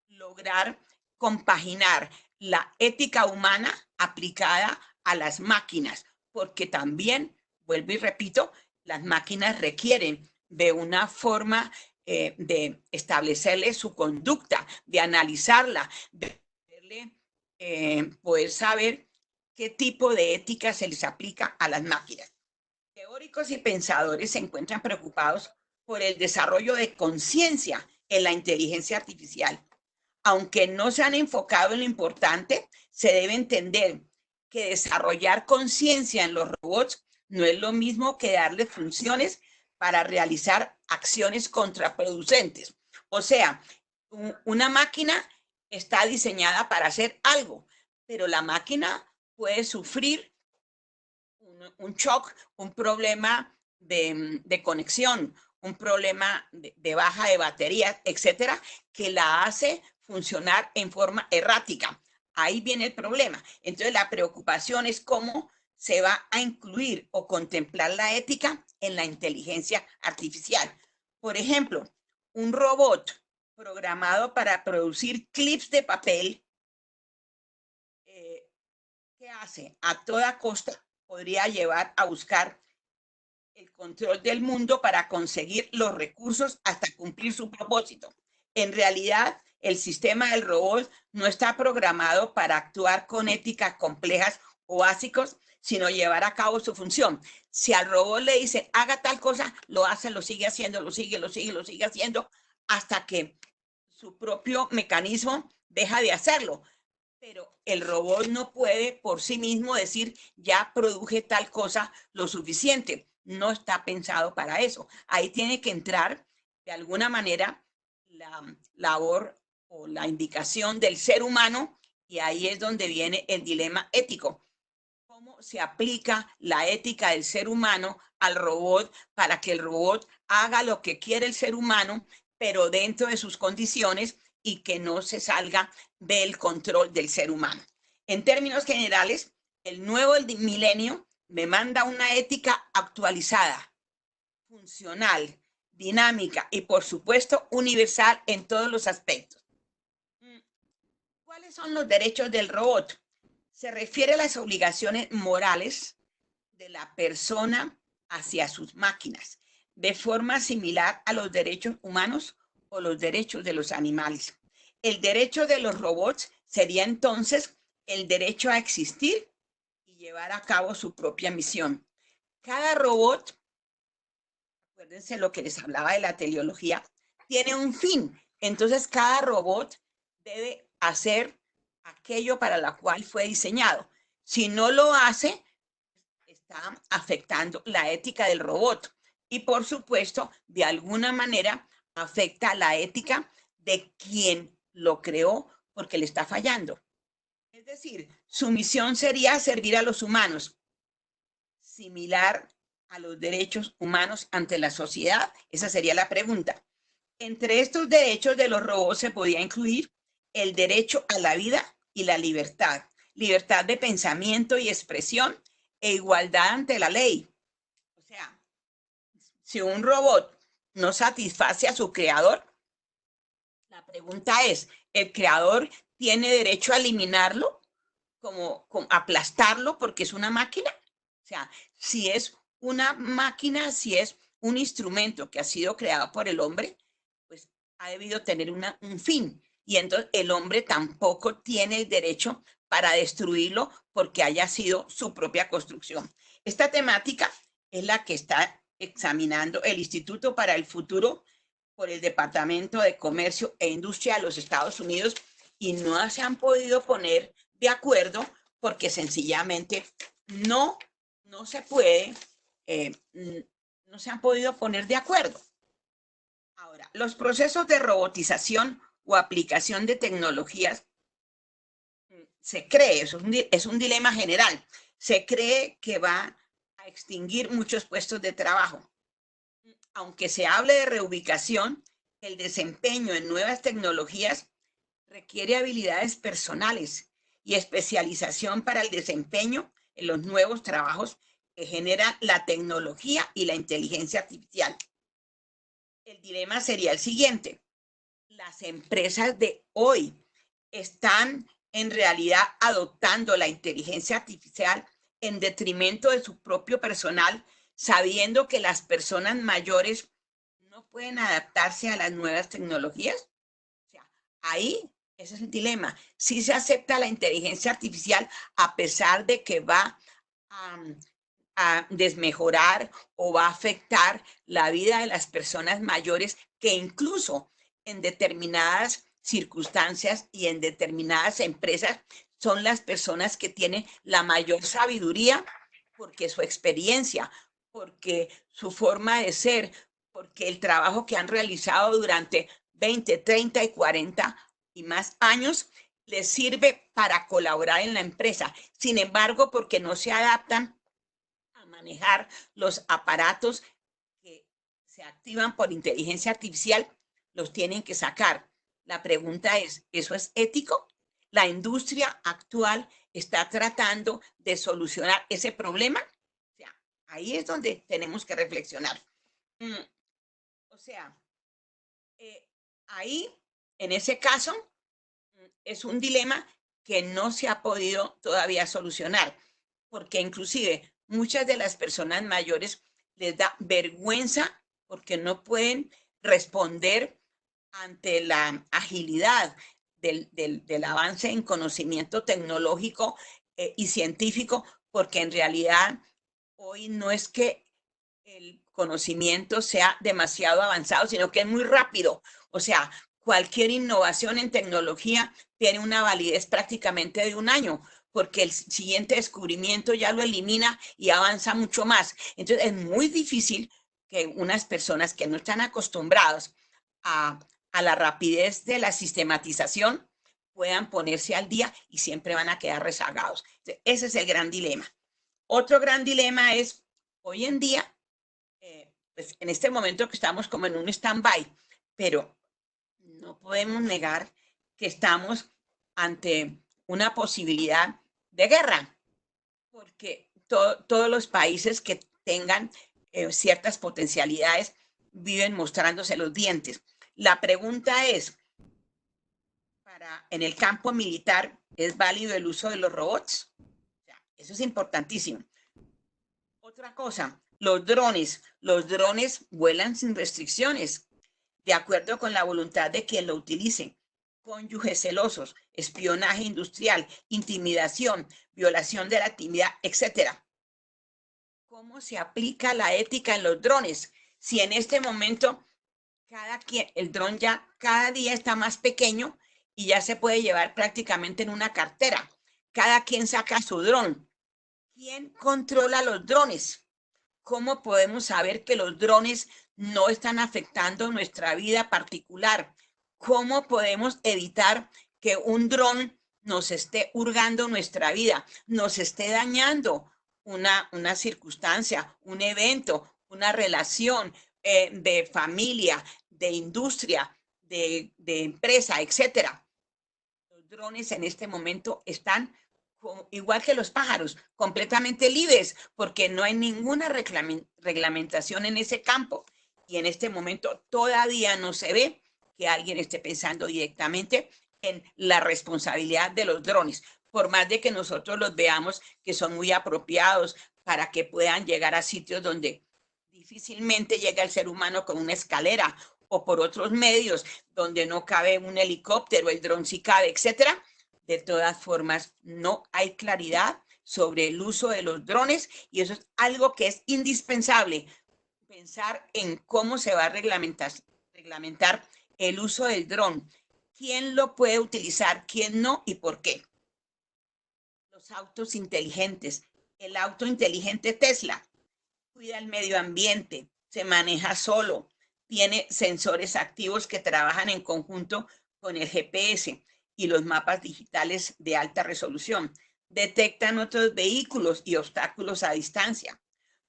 lograr compaginar la ética humana aplicada a las máquinas, porque también, vuelvo y repito, las máquinas requieren de una forma de establecerle su conducta, de analizarla, de poder saber qué tipo de ética se les aplica a las máquinas. Teóricos y pensadores se encuentran preocupados por el desarrollo de conciencia en la inteligencia artificial. Aunque no se han enfocado en lo importante, se debe entender que desarrollar conciencia en los robots no es lo mismo que darles funciones para realizar acciones contraproducentes. O sea, una máquina está diseñada para hacer algo, pero la máquina puede sufrir un shock, un problema de conexión, un problema de baja de batería, etcétera, que la hace funcionar en forma errática. Ahí viene el problema. Entonces, la preocupación es cómo se va a incluir o contemplar la ética en la inteligencia artificial. Por ejemplo, un robot programado para producir clips de papel, ¿qué hace? A toda costa podría llevar a buscar el control del mundo para conseguir los recursos hasta cumplir su propósito. En realidad, el sistema del robot no está programado para actuar con éticas complejas o básicos, sino llevar a cabo su función. Si al robot le dicen, haga tal cosa, lo hace, lo sigue haciendo, lo sigue haciendo, hasta que su propio mecanismo deja de hacerlo. Pero el robot no puede por sí mismo decir, ya produje tal cosa lo suficiente. No está pensado para eso. Ahí tiene que entrar, de alguna manera, la labor o la indicación del ser humano, y ahí es donde viene el dilema ético. ¿Cómo se aplica la ética del ser humano al robot para que el robot haga lo que quiere el ser humano, pero dentro de sus condiciones y que no se salga del control del ser humano? En términos generales, el nuevo milenio demanda una ética actualizada, funcional, dinámica y, por supuesto, universal en todos los aspectos. ¿Cuáles son los derechos del robot? Se refiere a las obligaciones morales de la persona hacia sus máquinas, de forma similar a los derechos humanos o los derechos de los animales. El derecho de los robots sería entonces el derecho a existir y llevar a cabo su propia misión. Cada robot, acuérdense lo que les hablaba de la teleología, tiene un fin. Entonces, cada robot debe hacer aquello para la cual fue diseñado. Si no lo hace, está afectando la ética del robot. Y, por supuesto, de alguna manera afecta la ética de quien lo creó porque le está fallando. Es decir, su misión sería servir a los humanos, similar a los derechos humanos ante la sociedad. Esa sería la pregunta. Entre estos derechos de los robots se podía incluir el derecho a la vida y la libertad, libertad de pensamiento y expresión e igualdad ante la ley. O sea, si un robot no satisface a su creador, la pregunta es, ¿el creador tiene derecho a eliminarlo, como aplastarlo porque es una máquina? O sea, si es una máquina, si es un instrumento que ha sido creado por el hombre, pues ha debido tener un fin. Y entonces el hombre tampoco tiene el derecho para destruirlo porque haya sido su propia construcción. Esta temática es la que está examinando el Instituto para el Futuro por el Departamento de Comercio e Industria de los Estados Unidos, y no se han podido poner de acuerdo porque sencillamente no se puede, no se han podido poner de acuerdo. Ahora, los procesos de robotización o aplicación de tecnologías, se cree, es un dilema general, se cree que va a extinguir muchos puestos de trabajo. Aunque se hable de reubicación, el desempeño en nuevas tecnologías requiere habilidades personales y especialización para el desempeño en los nuevos trabajos que genera la tecnología y la inteligencia artificial. El dilema sería el siguiente. Las empresas de hoy están en realidad adoptando la inteligencia artificial en detrimento de su propio personal, sabiendo que las personas mayores no pueden adaptarse a las nuevas tecnologías. O sea, ahí ese es el dilema. Sí se acepta la inteligencia artificial a pesar de que va a desmejorar o va a afectar la vida de las personas mayores, que incluso en determinadas circunstancias y en determinadas empresas son las personas que tienen la mayor sabiduría, porque su experiencia, porque su forma de ser, porque el trabajo que han realizado durante 20, 30 y 40 y más años les sirve para colaborar en la empresa. Sin embargo, porque no se adaptan a manejar los aparatos que se activan por inteligencia artificial, los tienen que sacar. La pregunta es, ¿eso es ético? ¿La industria actual está tratando de solucionar ese problema? O sea, ahí es donde tenemos que reflexionar. O sea, ahí, en ese caso, es un dilema que no se ha podido todavía solucionar, porque inclusive muchas de las personas mayores les da vergüenza porque no pueden responder ante la agilidad del avance en conocimiento tecnológico y científico, porque en realidad hoy no es que el conocimiento sea demasiado avanzado, sino que es muy rápido. O sea, cualquier innovación en tecnología tiene una validez prácticamente de un año, porque el siguiente descubrimiento ya lo elimina y avanza mucho más. Entonces es muy difícil que unas personas que no están acostumbradas a la rapidez de la sistematización puedan ponerse al día y siempre van a quedar rezagados. Entonces, ese es el gran dilema. Otro gran dilema es, hoy en día, pues en este momento que estamos como en un stand-by, pero no podemos negar que estamos ante una posibilidad de guerra, porque todos los países que tengan ciertas potencialidades viven mostrándose los dientes. La pregunta es, en el campo militar, ¿es válido el uso de los robots? O sea, eso es importantísimo. Otra cosa, los drones vuelan sin restricciones, de acuerdo con la voluntad de quien lo utilice. Cónyuges celosos, espionaje industrial, intimidación, violación de la intimidad, etc. ¿Cómo se aplica la ética en los drones? Si en este momento el dron ya cada día está más pequeño y ya se puede llevar prácticamente en una cartera. Cada quien saca su dron. ¿Quién controla los drones? ¿Cómo podemos saber que los drones no están afectando nuestra vida particular? ¿Cómo podemos evitar que un dron nos esté hurgando nuestra vida, nos esté dañando una circunstancia, un evento, una relación de familia, de industria, de empresa, etcétera? Los drones en este momento están igual que los pájaros, completamente libres, porque no hay ninguna reglamentación en ese campo. Y en este momento todavía no se ve que alguien esté pensando directamente en la responsabilidad de los drones, por más de que nosotros los veamos que son muy apropiados para que puedan llegar a sitios donde difícilmente llega el ser humano con una escalera o por otros medios donde no cabe un helicóptero, el dron sí cabe, etcétera. De todas formas, no hay claridad sobre el uso de los drones y eso es algo que es indispensable, pensar en cómo se va a reglamentar el uso del dron. ¿Quién lo puede utilizar? ¿Quién no? ¿Y por qué? Los autos inteligentes. El auto inteligente Tesla cuida el medio ambiente, se maneja solo, tiene sensores activos que trabajan en conjunto con el GPS y los mapas digitales de alta resolución. Detectan otros vehículos y obstáculos a distancia.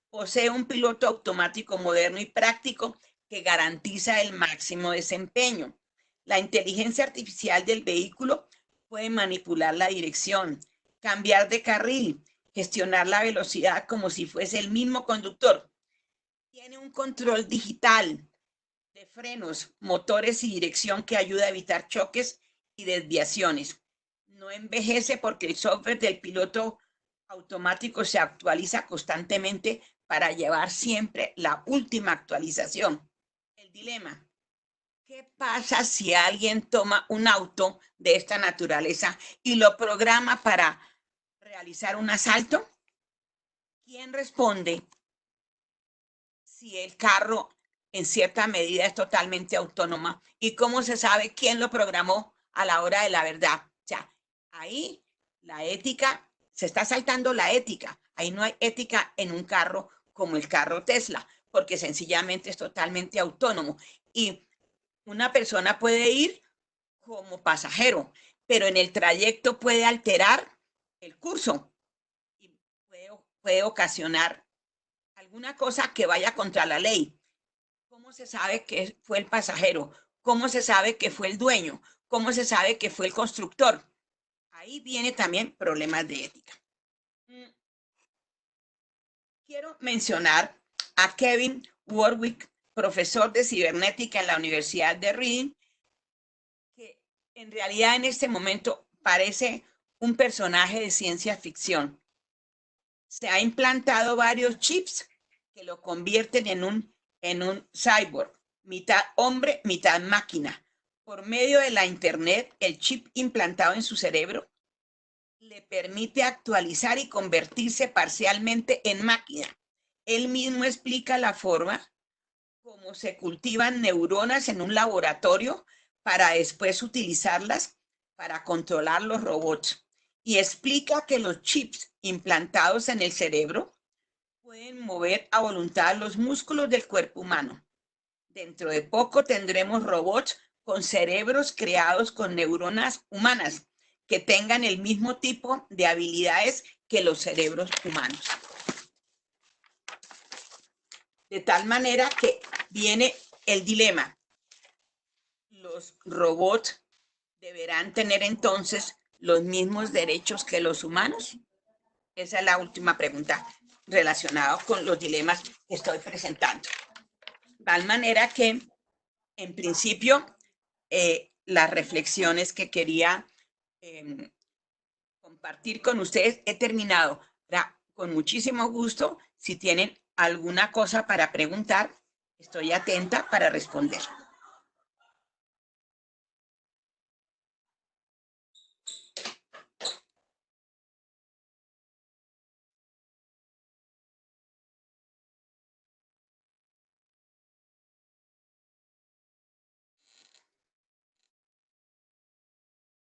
Posee un piloto automático moderno y práctico que garantiza el máximo desempeño. La inteligencia artificial del vehículo puede manipular la dirección, cambiar de carril, gestionar la velocidad como si fuese el mismo conductor. Tiene un control digital de frenos, motores y dirección que ayuda a evitar choques y desviaciones. No envejece porque el software del piloto automático se actualiza constantemente para llevar siempre la última actualización. El dilema: ¿qué pasa si alguien toma un auto de esta naturaleza y lo programa para realizar un asalto? ¿Quién responde si el carro en cierta medida es totalmente autónoma? ¿Y cómo se sabe quién lo programó a la hora de la verdad? O sea, ahí la ética, se está saltando la ética. Ahí no hay ética en un carro como el carro Tesla, porque sencillamente es totalmente autónomo. Y una persona puede ir como pasajero, pero en el trayecto puede alterar el curso y puede ocasionar alguna cosa que vaya contra la ley. ¿Cómo se sabe que fue el pasajero? ¿Cómo se sabe que fue el dueño? ¿Cómo se sabe que fue el constructor? Ahí viene también problemas de ética. Quiero mencionar a Kevin Warwick, profesor de cibernética en la Universidad de Reading, que en realidad en este momento parece un personaje de ciencia ficción. Se ha implantado varios chips que lo convierten en un cyborg, mitad hombre, mitad máquina. Por medio de la internet, el chip implantado en su cerebro le permite actualizar y convertirse parcialmente en máquina. Él mismo explica la forma como se cultivan neuronas en un laboratorio para después utilizarlas para controlar los robots. Y explica que los chips implantados en el cerebro pueden mover a voluntad los músculos del cuerpo humano. Dentro de poco tendremos robots con cerebros creados con neuronas humanas que tengan el mismo tipo de habilidades que los cerebros humanos. De tal manera que viene el dilema. ¿Los robots deberán tener entonces los mismos derechos que los humanos? Esa es la última pregunta relacionada con los dilemas que estoy presentando. De tal manera que, en principio, las reflexiones que quería compartir con ustedes he terminado. Con muchísimo gusto, si tienen alguna cosa para preguntar, estoy atenta para responder.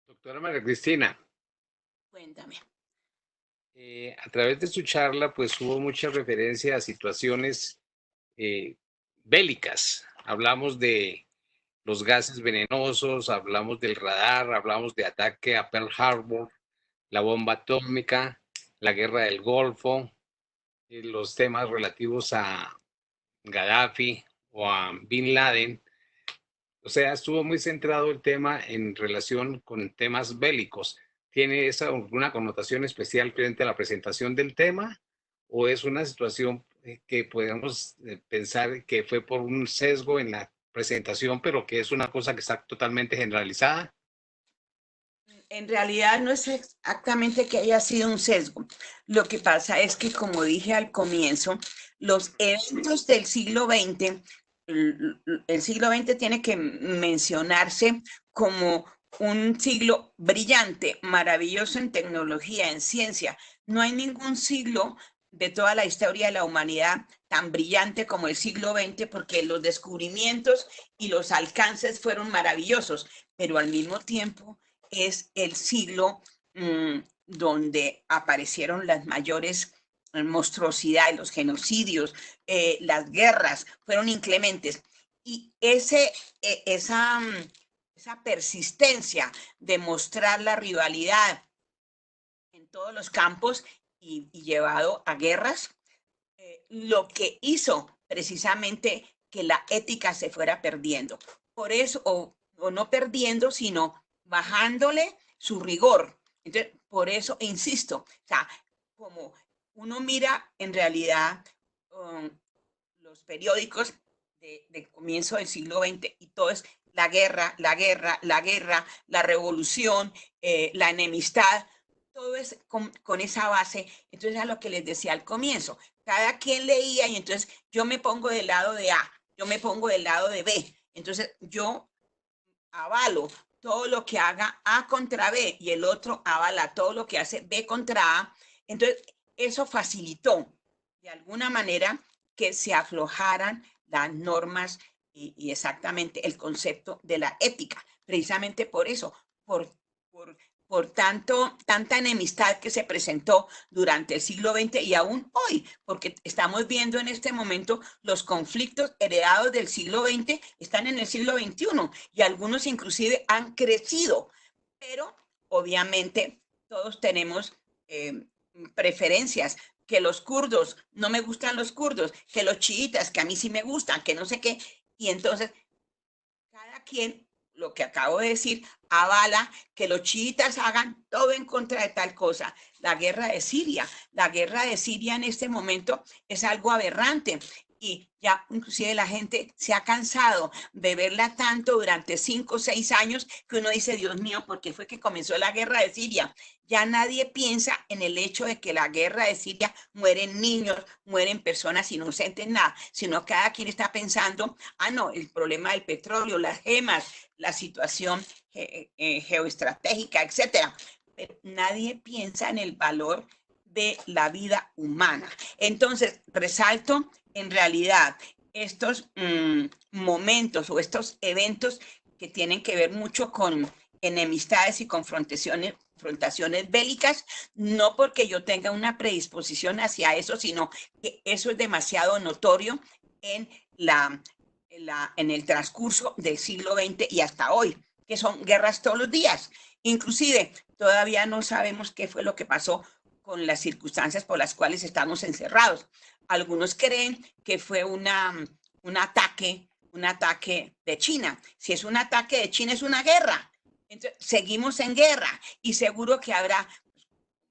Doctora María Cristina, Cuéntame. a través de su charla, pues hubo mucha referencia a situaciones bélicas. Hablamos de los gases venenosos, hablamos del radar, hablamos de ataque a Pearl Harbor, la bomba atómica, la guerra del Golfo, los temas relativos a Gaddafi o a Bin Laden. O sea, estuvo muy centrado el tema en relación con temas bélicos. ¿Tiene esa alguna connotación especial frente a la presentación del tema? ¿O es una situación que podemos pensar que fue por un sesgo en la presentación, pero que es una cosa que está totalmente generalizada? En realidad no es exactamente que haya sido un sesgo. Lo que pasa es que, como dije al comienzo, los eventos del siglo XX, el siglo XX tiene que mencionarse como un siglo brillante, maravilloso en tecnología, en ciencia. No hay ningún siglo de toda la historia de la humanidad tan brillante como el siglo XX, porque los descubrimientos y los alcances fueron maravillosos, pero al mismo tiempo es el siglo donde aparecieron las mayores monstruosidades, los genocidios, las guerras fueron inclementes. Y esa persistencia de mostrar la rivalidad en todos los campos y llevado a guerras, lo que hizo precisamente que la ética se fuera perdiendo. Por eso, o no perdiendo, sino bajándole su rigor. Entonces, por eso insisto, o sea, como uno mira en realidad los periódicos de comienzo del siglo XX y todo es la guerra, la guerra, la guerra, la revolución, la enemistad, todo es con esa base. Entonces, a lo que les decía al comienzo, cada quien leía y entonces yo me pongo del lado de A, yo me pongo del lado de B. Entonces, yo avalo todo lo que haga A contra B y el otro avala todo lo que hace B contra A. Entonces, eso facilitó de alguna manera que se aflojaran las normas y exactamente el concepto de la ética. Precisamente por eso, por tanta enemistad que se presentó durante el siglo XX y aún hoy, porque estamos viendo en este momento los conflictos heredados del siglo XX están en el siglo XXI y algunos inclusive han crecido, pero obviamente todos tenemos preferencias, que los kurdos, no me gustan los kurdos, que los chiitas, que a mí sí me gustan, que no sé qué, y entonces cada quien, lo que acabo de decir, avala que los chiitas hagan todo en contra de tal cosa. La guerra de Siria en este momento es algo aberrante y ya inclusive la gente se ha cansado de verla tanto durante 5 o 6 años que uno dice, Dios mío, ¿por qué fue que comenzó la guerra de Siria? Ya nadie piensa en el hecho de que la guerra de Siria mueren niños, mueren personas inocentes, nada, sino cada quien está pensando, no, el problema del petróleo, las gemas, la situación geoestratégica, etcétera. Pero nadie piensa en el valor de la vida humana. Entonces, resalto en realidad estos momentos o estos eventos que tienen que ver mucho con enemistades y confrontaciones bélicas, no porque yo tenga una predisposición hacia eso, sino que eso es demasiado notorio en el transcurso del siglo XX y hasta hoy, que son guerras todos los días. Inclusive, todavía no sabemos qué fue lo que pasó con las circunstancias por las cuales estamos encerrados. Algunos creen que fue un ataque de China. Si es un ataque de China, es una guerra. Entonces, seguimos en guerra y seguro que habrá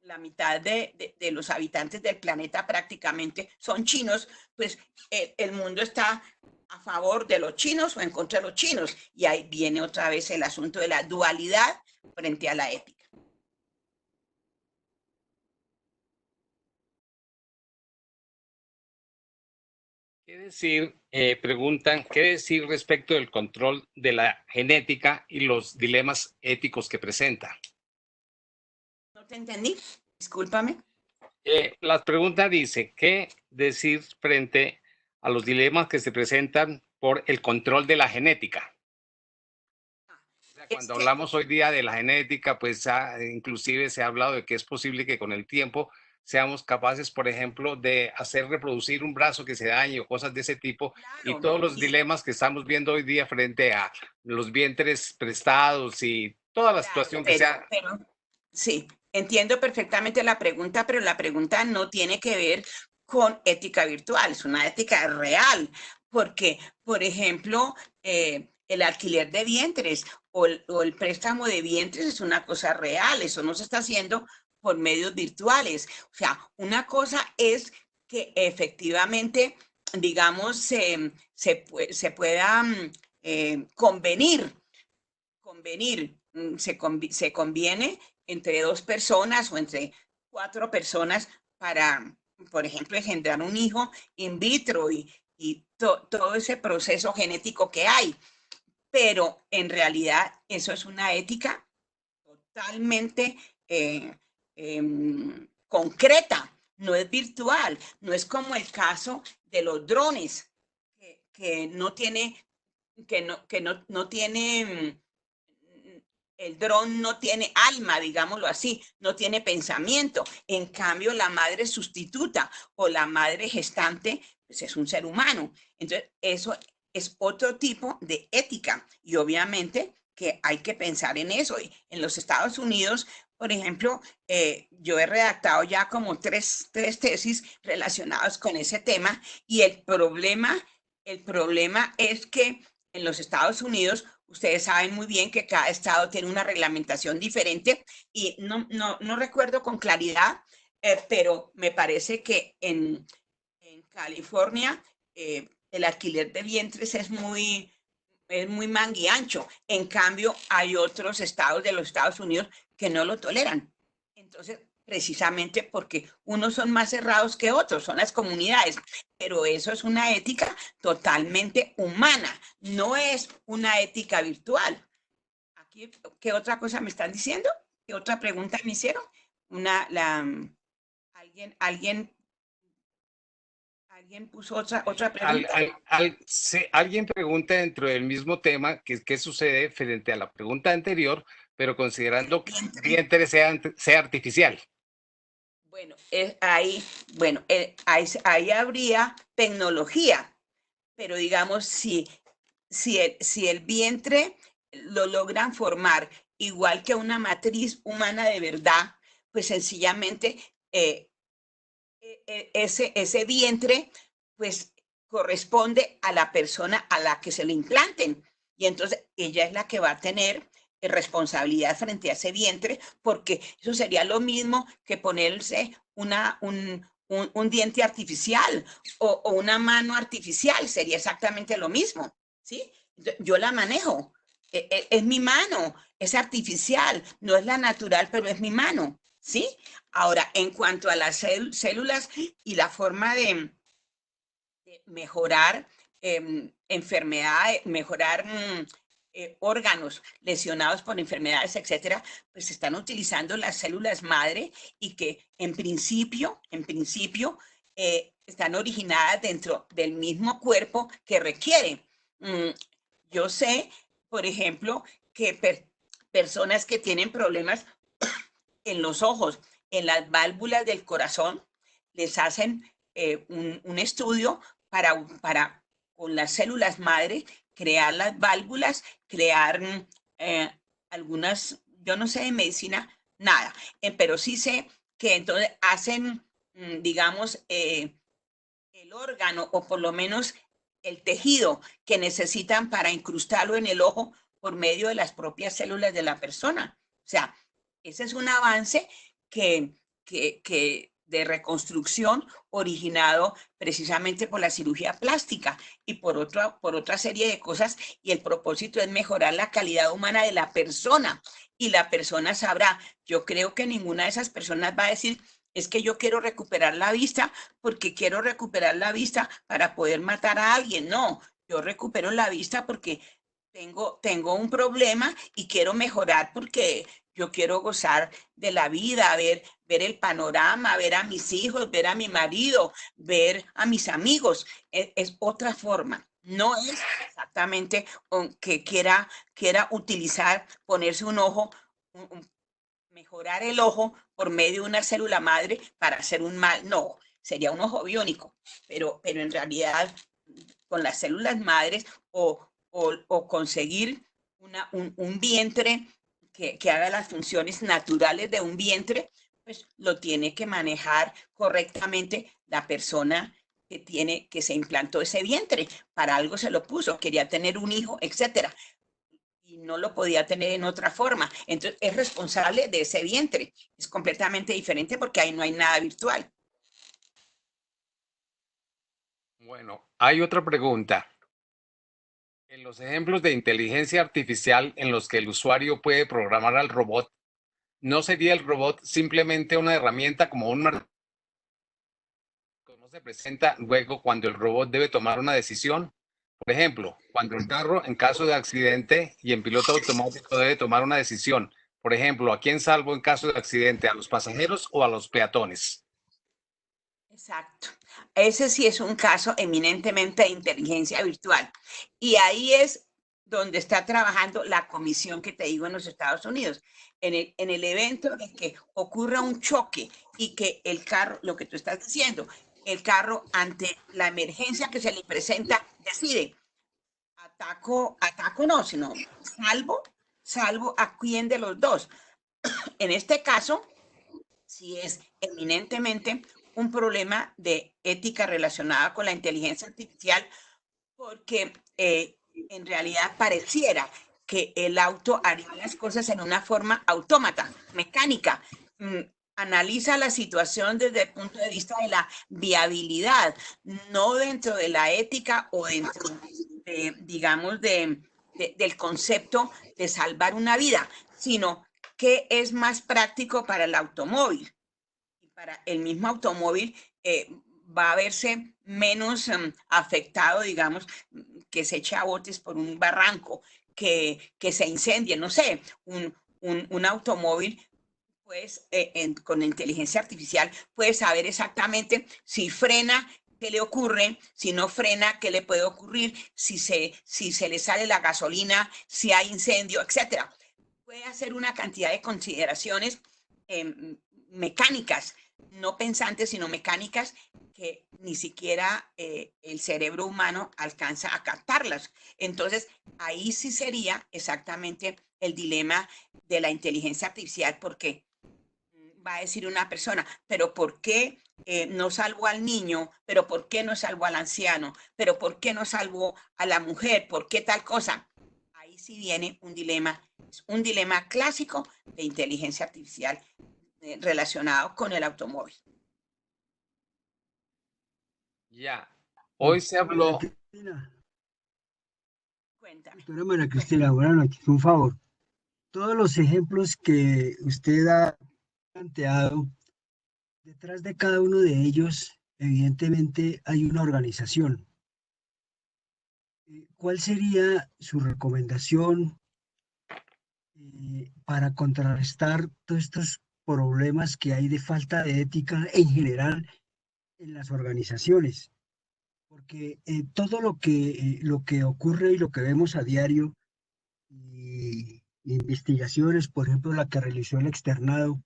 la mitad de los habitantes del planeta prácticamente son chinos, pues el mundo está a favor de los chinos o en contra de los chinos. Y ahí viene otra vez el asunto de la dualidad frente a la ética. ¿Qué decir, preguntan, qué decir respecto del control de la genética y los dilemas éticos que presenta? No te entendí, discúlpame. La pregunta dice, ¿qué decir frente a los dilemas que se presentan por el control de la genética? O sea, cuando hablamos hoy día de la genética, pues inclusive se ha hablado de que es posible que con el tiempo seamos capaces, por ejemplo, de hacer reproducir un brazo que se dañe o cosas de ese tipo, claro, y todos los dilemas que estamos viendo hoy día frente a los vientres prestados y toda la situación que sea. Sí, entiendo perfectamente la pregunta, pero la pregunta no tiene que ver con ética virtual, es una ética real, porque, por ejemplo, el alquiler de vientres o el préstamo de vientres es una cosa real, eso no se está haciendo por medios virtuales. O sea, una cosa es que efectivamente, digamos, se pueda convenir, se conviene entre 2 personas o entre 4 personas para, por ejemplo, engendrar un hijo in vitro y todo ese proceso genético que hay. Pero en realidad eso es una ética totalmente concreta, no es virtual, no es como el caso de los drones, que no tiene, el dron no tiene alma, digámoslo así, no tiene pensamiento. En cambio, la madre sustituta o la madre gestante, pues es un ser humano. Entonces, eso es otro tipo de ética y obviamente que hay que pensar en eso. Y en los Estados Unidos, por ejemplo, yo he redactado ya como tres tesis relacionadas con ese tema y el problema El problema es que en los Estados Unidos, ustedes saben muy bien que cada estado tiene una reglamentación diferente y no recuerdo con claridad, pero me parece que en California el alquiler de vientres es muy manguiancho. En cambio, hay otros estados de los Estados Unidos que no lo toleran. Entonces, precisamente porque unos son más cerrados que otros, son las comunidades, pero eso es una ética totalmente humana, no es una ética virtual. Aquí, ¿qué otra cosa me están diciendo? ¿Qué otra pregunta me hicieron? Alguien puso otra pregunta. Alguien pregunta dentro del mismo tema qué sucede frente a la pregunta anterior, pero considerando que el vientre sea artificial. Bueno, ahí habría tecnología, pero digamos, si el vientre lo logran formar igual que una matriz humana de verdad, pues sencillamente ese vientre pues corresponde a la persona a la que se le implanten. Y entonces ella es la que va a tener responsabilidad frente a ese vientre, porque eso sería lo mismo que ponerse un diente artificial o una mano artificial, sería exactamente lo mismo, ¿sí? Yo la manejo, es mi mano, es artificial, no es la natural, pero es mi mano, ¿sí? Ahora, en cuanto a las células y la forma de mejorar enfermedades, mejorar órganos lesionados por enfermedades, etcétera, pues se están utilizando las células madre y que en principio están originadas dentro del mismo cuerpo que requiere. Yo sé, por ejemplo, que personas que tienen problemas en los ojos, en las válvulas del corazón, les hacen un estudio para con las células madre crear las válvulas, crear algunas, yo no sé de medicina, nada, pero sí sé que entonces hacen, digamos, el órgano o por lo menos el tejido que necesitan para incrustarlo en el ojo por medio de las propias células de la persona. O sea, ese es un avance que de reconstrucción originado precisamente por la cirugía plástica y por otra serie de cosas, y el propósito es mejorar la calidad humana de la persona, y la persona sabrá. Yo creo que ninguna de esas personas va a decir, es que yo quiero recuperar la vista porque quiero recuperar la vista para poder matar a alguien. No, yo recupero la vista porque tengo un problema y quiero mejorar porque yo quiero gozar de la vida, ver el panorama, ver a mis hijos, ver a mi marido, ver a mis amigos. Es otra forma. No es exactamente que quiera utilizar, ponerse un ojo, mejorar el ojo por medio de una célula madre para hacer un mal. No, sería un ojo biónico, pero en realidad con las células madres o conseguir un vientre que haga las funciones naturales de un vientre, pues lo tiene que manejar correctamente la persona que se implantó ese vientre. Para algo se lo puso, quería tener un hijo, etcétera, y no lo podía tener en otra forma. Entonces es responsable de ese vientre. Es completamente diferente porque ahí no hay nada virtual. Bueno, hay otra pregunta. En los ejemplos de inteligencia artificial en los que el usuario puede programar al robot, ¿no sería el robot simplemente una herramienta como un martillo? ¿Cómo se presenta luego cuando el robot debe tomar una decisión? Por ejemplo, cuando el carro, en caso de accidente y en piloto automático, debe tomar una decisión. Por ejemplo, ¿a quién salvo en caso de accidente? ¿A los pasajeros o a los peatones? Exacto. Ese sí es un caso eminentemente de inteligencia virtual. Y ahí es donde está trabajando la comisión que te digo en los Estados Unidos. En el evento de que ocurra un choque y que el carro, lo que tú estás diciendo, el carro ante la emergencia que se le presenta decide, ataco no, sino salvo a quién de los dos. En este caso, sí es eminentemente un problema de ética relacionada con la inteligencia artificial, porque en realidad pareciera que el auto haría las cosas en una forma autómata, mecánica. Analiza la situación desde el punto de vista de la viabilidad, no dentro de la ética o dentro de, digamos, del concepto de salvar una vida, sino qué es más práctico para el automóvil. Y para el mismo automóvil va a verse menos afectado, digamos, que se eche a botes por un barranco, que se incendie, no sé, un automóvil, pues con inteligencia artificial puede saber exactamente si frena, qué le ocurre, si no frena, qué le puede ocurrir, si se le sale la gasolina, si hay incendio, etcétera. Puede hacer una cantidad de consideraciones mecánicas, no pensantes, sino mecánicas, que ni siquiera el cerebro humano alcanza a captarlas. Entonces, ahí sí sería exactamente el dilema de la inteligencia artificial, porque va a decir una persona, pero ¿por qué no salvo al niño? ¿Pero por qué no salvo al anciano? ¿Pero por qué no salvo a la mujer? ¿Por qué tal cosa? Ahí sí viene un dilema clásico de inteligencia artificial relacionado con el automóvil. Ya, hoy se habló. Cuéntame. Doctora María Cristina, buenas noches. Un favor. Todos los ejemplos que usted ha planteado, detrás de cada uno de ellos, evidentemente hay una organización. ¿Cuál sería su recomendación para contrarrestar todos estos problemas que hay de falta de ética en general en las organizaciones? Porque todo lo que ocurre y lo que vemos a diario, y investigaciones, por ejemplo, la que realizó el externado,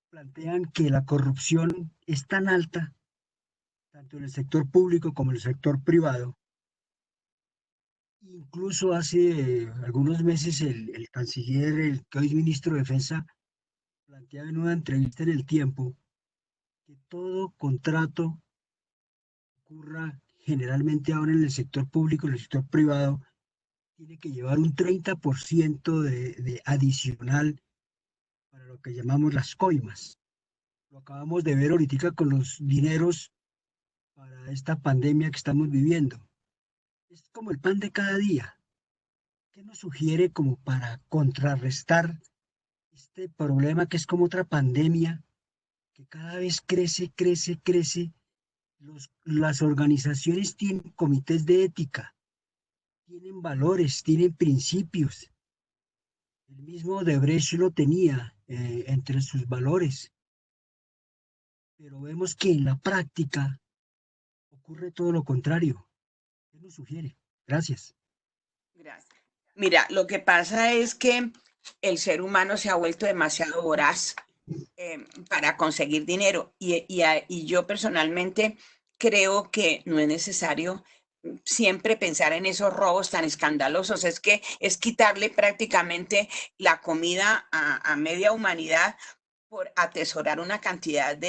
plantean que la corrupción es tan alta, tanto en el sector público como en el sector privado. Incluso hace algunos meses el canciller, el que hoy es ministro de Defensa, planteaba en una entrevista en El Tiempo que todo contrato ocurra generalmente ahora en el sector público, en el sector privado, tiene que llevar un 30% de adicional para lo que llamamos las coimas. Lo acabamos de ver ahorita con los dineros para esta pandemia que estamos viviendo. Es como el pan de cada día. ¿Qué nos sugiere como para contrarrestar este problema que es como otra pandemia, que cada vez crece, crece, crece? Las organizaciones tienen comités de ética, tienen valores, tienen principios. El mismo Odebrecht lo tenía entre sus valores. Pero vemos que en la práctica ocurre todo lo contrario. ¿Qué nos sugiere? Gracias. Gracias. Mira, lo que pasa es que el ser humano se ha vuelto demasiado voraz para conseguir dinero y yo personalmente creo que no es necesario siempre pensar en esos robos tan escandalosos. Es que es quitarle prácticamente la comida a media humanidad por atesorar una cantidad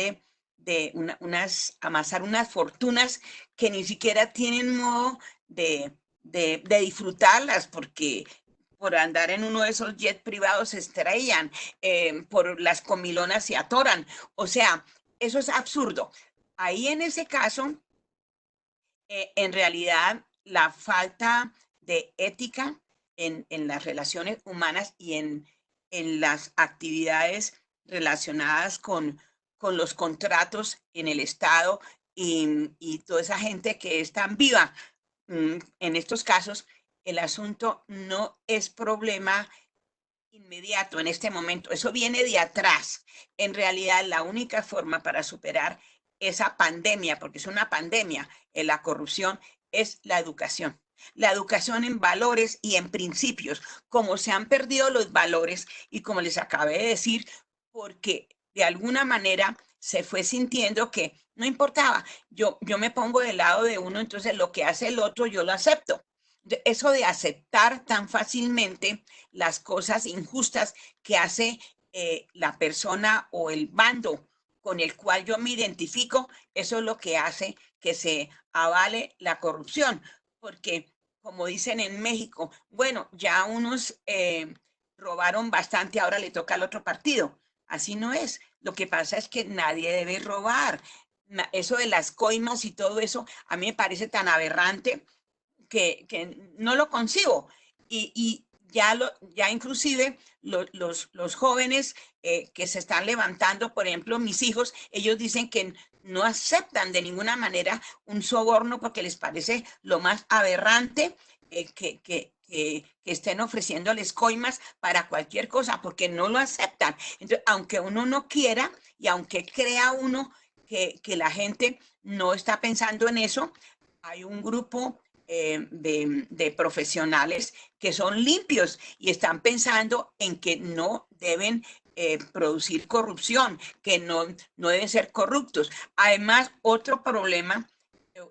amasar unas fortunas que ni siquiera tienen modo de disfrutarlas, porque por andar en uno de esos jets privados se estrellan, por las comilonas se atoran. O sea, eso es absurdo. Ahí en ese caso, en realidad, la falta de ética en las relaciones humanas y en las actividades relacionadas con los contratos en el Estado y toda esa gente que es tan viva. En estos casos, el asunto no es problema inmediato en este momento, eso viene de atrás. En realidad, la única forma para superar esa pandemia, porque es una pandemia, en la corrupción, es la educación. La educación en valores y en principios. Como se han perdido los valores y como les acabé de decir, porque de alguna manera se fue sintiendo que no importaba, yo me pongo del lado de uno, entonces lo que hace el otro yo lo acepto. Eso de aceptar tan fácilmente las cosas injustas que hace la persona o el bando con el cual yo me identifico, eso es lo que hace que se avale la corrupción, porque como dicen en México, bueno, ya unos robaron bastante, ahora le toca al otro partido. Así no es. Lo que pasa es que nadie debe robar. Eso de las coimas y todo eso, a mí me parece tan aberrante que no lo concibo. Y ya inclusive los jóvenes que se están levantando, por ejemplo, mis hijos, ellos dicen que no aceptan de ninguna manera un soborno porque les parece lo más aberrante que estén ofreciéndoles coimas para cualquier cosa, porque no lo aceptan. Entonces, aunque uno no quiera y aunque crea uno que la gente no está pensando en eso, hay un grupo de profesionales que son limpios y están pensando en que no deben producir corrupción, que no deben ser corruptos. Además, otro problema,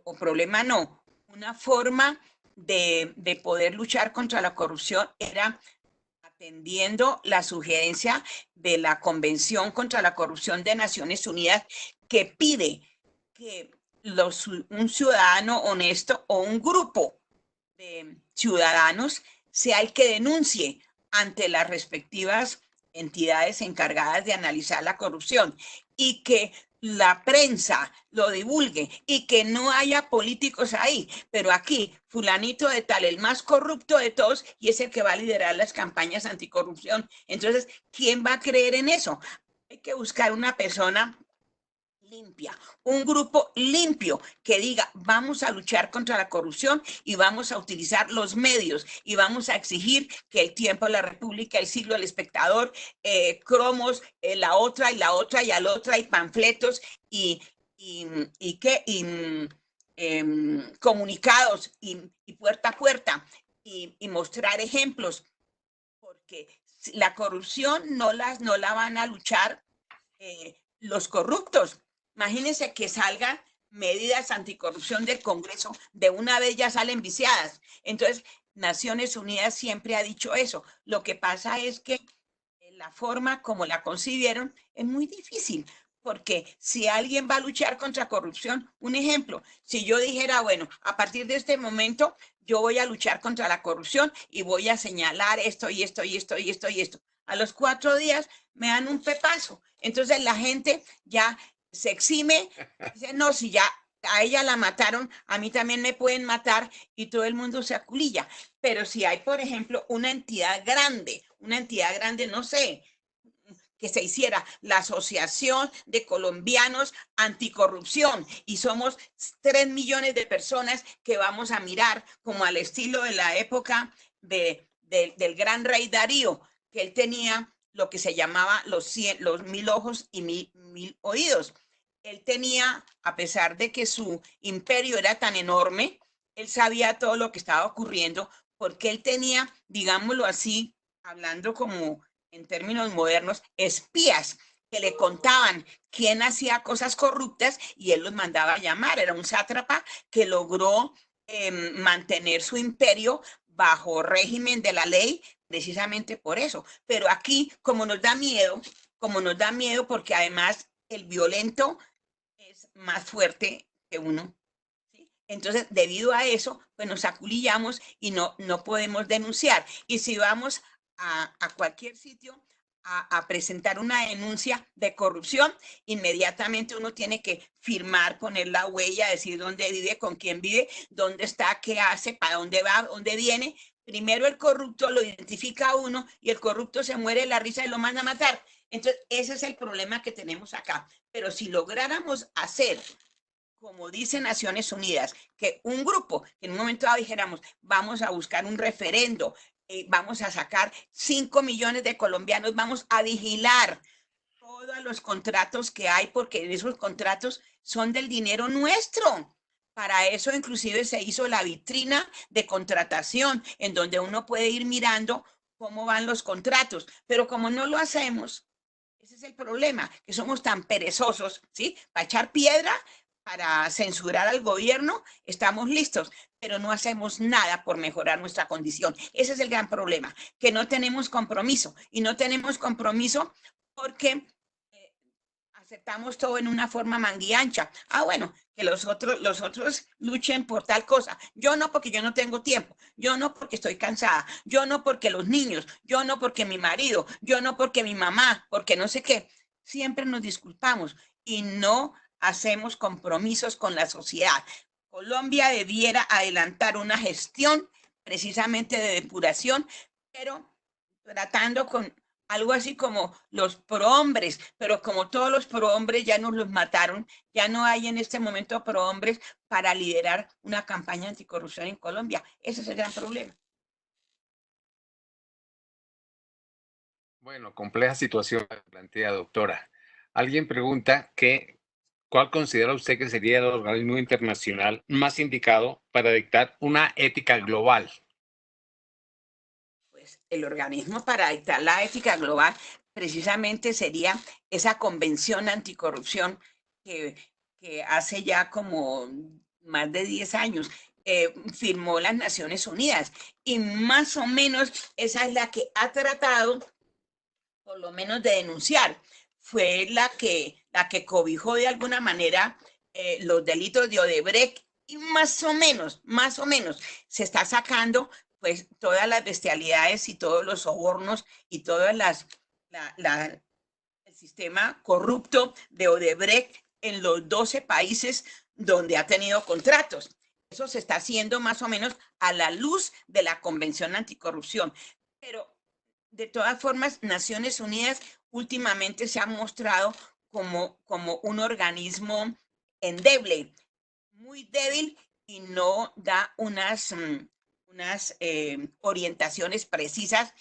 o problema no, una forma de poder luchar contra la corrupción era atendiendo la sugerencia de la Convención contra la Corrupción de Naciones Unidas, que pide que un ciudadano honesto o un grupo de ciudadanos sea el que denuncie ante las respectivas entidades encargadas de analizar la corrupción y que la prensa lo divulgue y que no haya políticos ahí, pero aquí fulanito de tal, el más corrupto de todos, y es el que va a liderar las campañas anticorrupción. Entonces, ¿quién va a creer en eso? Hay que buscar una persona limpia, un grupo limpio que diga vamos a luchar contra la corrupción y vamos a utilizar los medios y vamos a exigir que el Tiempo, la República, el Siglo, el Espectador, cromos, la otra y la otra y al otra y panfletos y comunicados y puerta a puerta y mostrar ejemplos, porque la corrupción no la van a luchar los corruptos. Imagínense que salgan medidas anticorrupción del Congreso, de una vez ya salen viciadas. Entonces, Naciones Unidas siempre ha dicho eso. Lo que pasa es que la forma como la concibieron es muy difícil, porque si alguien va a luchar contra corrupción, un ejemplo, si yo dijera, bueno, a partir de este momento yo voy a luchar contra la corrupción y voy a señalar esto y esto y esto y esto y esto. A los 4 días me dan un pepazo. Entonces la gente ya se exime, dice, no, si ya a ella la mataron, a mí también me pueden matar y todo el mundo se aculilla. Pero si hay, por ejemplo, una entidad grande, no sé, que se hiciera la Asociación de Colombianos Anticorrupción y somos 3 millones de personas que vamos a mirar como al estilo de la época del gran rey Darío, que él tenía lo que se llamaba los 1000 ojos y mil oídos. Él tenía, a pesar de que su imperio era tan enorme, él sabía todo lo que estaba ocurriendo porque él tenía, digámoslo así, hablando como en términos modernos, espías que le contaban quién hacía cosas corruptas y él los mandaba a llamar. Era un sátrapa que logró mantener su imperio bajo régimen de la ley precisamente por eso. Pero aquí, como nos da miedo porque además el violento es más fuerte que uno. ¿Sí? Entonces, debido a eso, pues nos aculillamos y no podemos denunciar. Y si vamos a cualquier sitio a presentar una denuncia de corrupción, inmediatamente uno tiene que firmar, poner la huella, decir dónde vive, con quién vive, dónde está, qué hace, para dónde va, dónde viene. Primero el corrupto lo identifica a uno y el corrupto se muere de la risa y lo manda a matar. Entonces, ese es el problema que tenemos acá. Pero si lográramos hacer, como dice Naciones Unidas, que un grupo, que en un momento dado dijéramos, vamos a buscar un referendo, vamos a sacar 5 millones de colombianos, vamos a vigilar todos los contratos que hay, porque esos contratos son del dinero nuestro. Para eso inclusive se hizo la vitrina de contratación, en donde uno puede ir mirando cómo van los contratos, pero como no lo hacemos, ese es el problema, que somos tan perezosos, ¿sí? Para echar piedra, para censurar al gobierno, estamos listos, pero no hacemos nada por mejorar nuestra condición. Ese es el gran problema, que no tenemos compromiso, y no tenemos compromiso porque aceptamos todo en una forma manguiancha. Ah, bueno, que los otros luchen por tal cosa. Yo no, porque yo no tengo tiempo. Yo no, porque estoy cansada. Yo no, porque los niños. Yo no, porque mi marido. Yo no, porque mi mamá. Porque no sé qué. Siempre nos disculpamos y no hacemos compromisos con la sociedad. Colombia debiera adelantar una gestión precisamente de depuración, pero tratando con algo así como los prohombres, pero como todos los prohombres ya nos los mataron, ya no hay en este momento prohombres para liderar una campaña anticorrupción en Colombia. Ese es el gran problema. Bueno, compleja situación que plantea, doctora. Alguien pregunta ¿cuál considera usted que sería el organismo internacional más indicado para dictar una ética global? Pues el organismo para dictar la ética global precisamente sería esa convención anticorrupción que hace ya como más de 10 años firmó las Naciones Unidas. Y más o menos esa es la que ha tratado, por lo menos, de denunciar. Fue la que cobijó de alguna manera los delitos de Odebrecht y más o menos se está sacando pues todas las bestialidades y todos los sobornos y todas el sistema corrupto de Odebrecht en los 12 países donde ha tenido contratos. Eso se está haciendo más o menos a la luz de la Convención Anticorrupción. Pero de todas formas, Naciones Unidas últimamente se ha mostrado como un organismo endeble, muy débil, y no da unas orientaciones precisas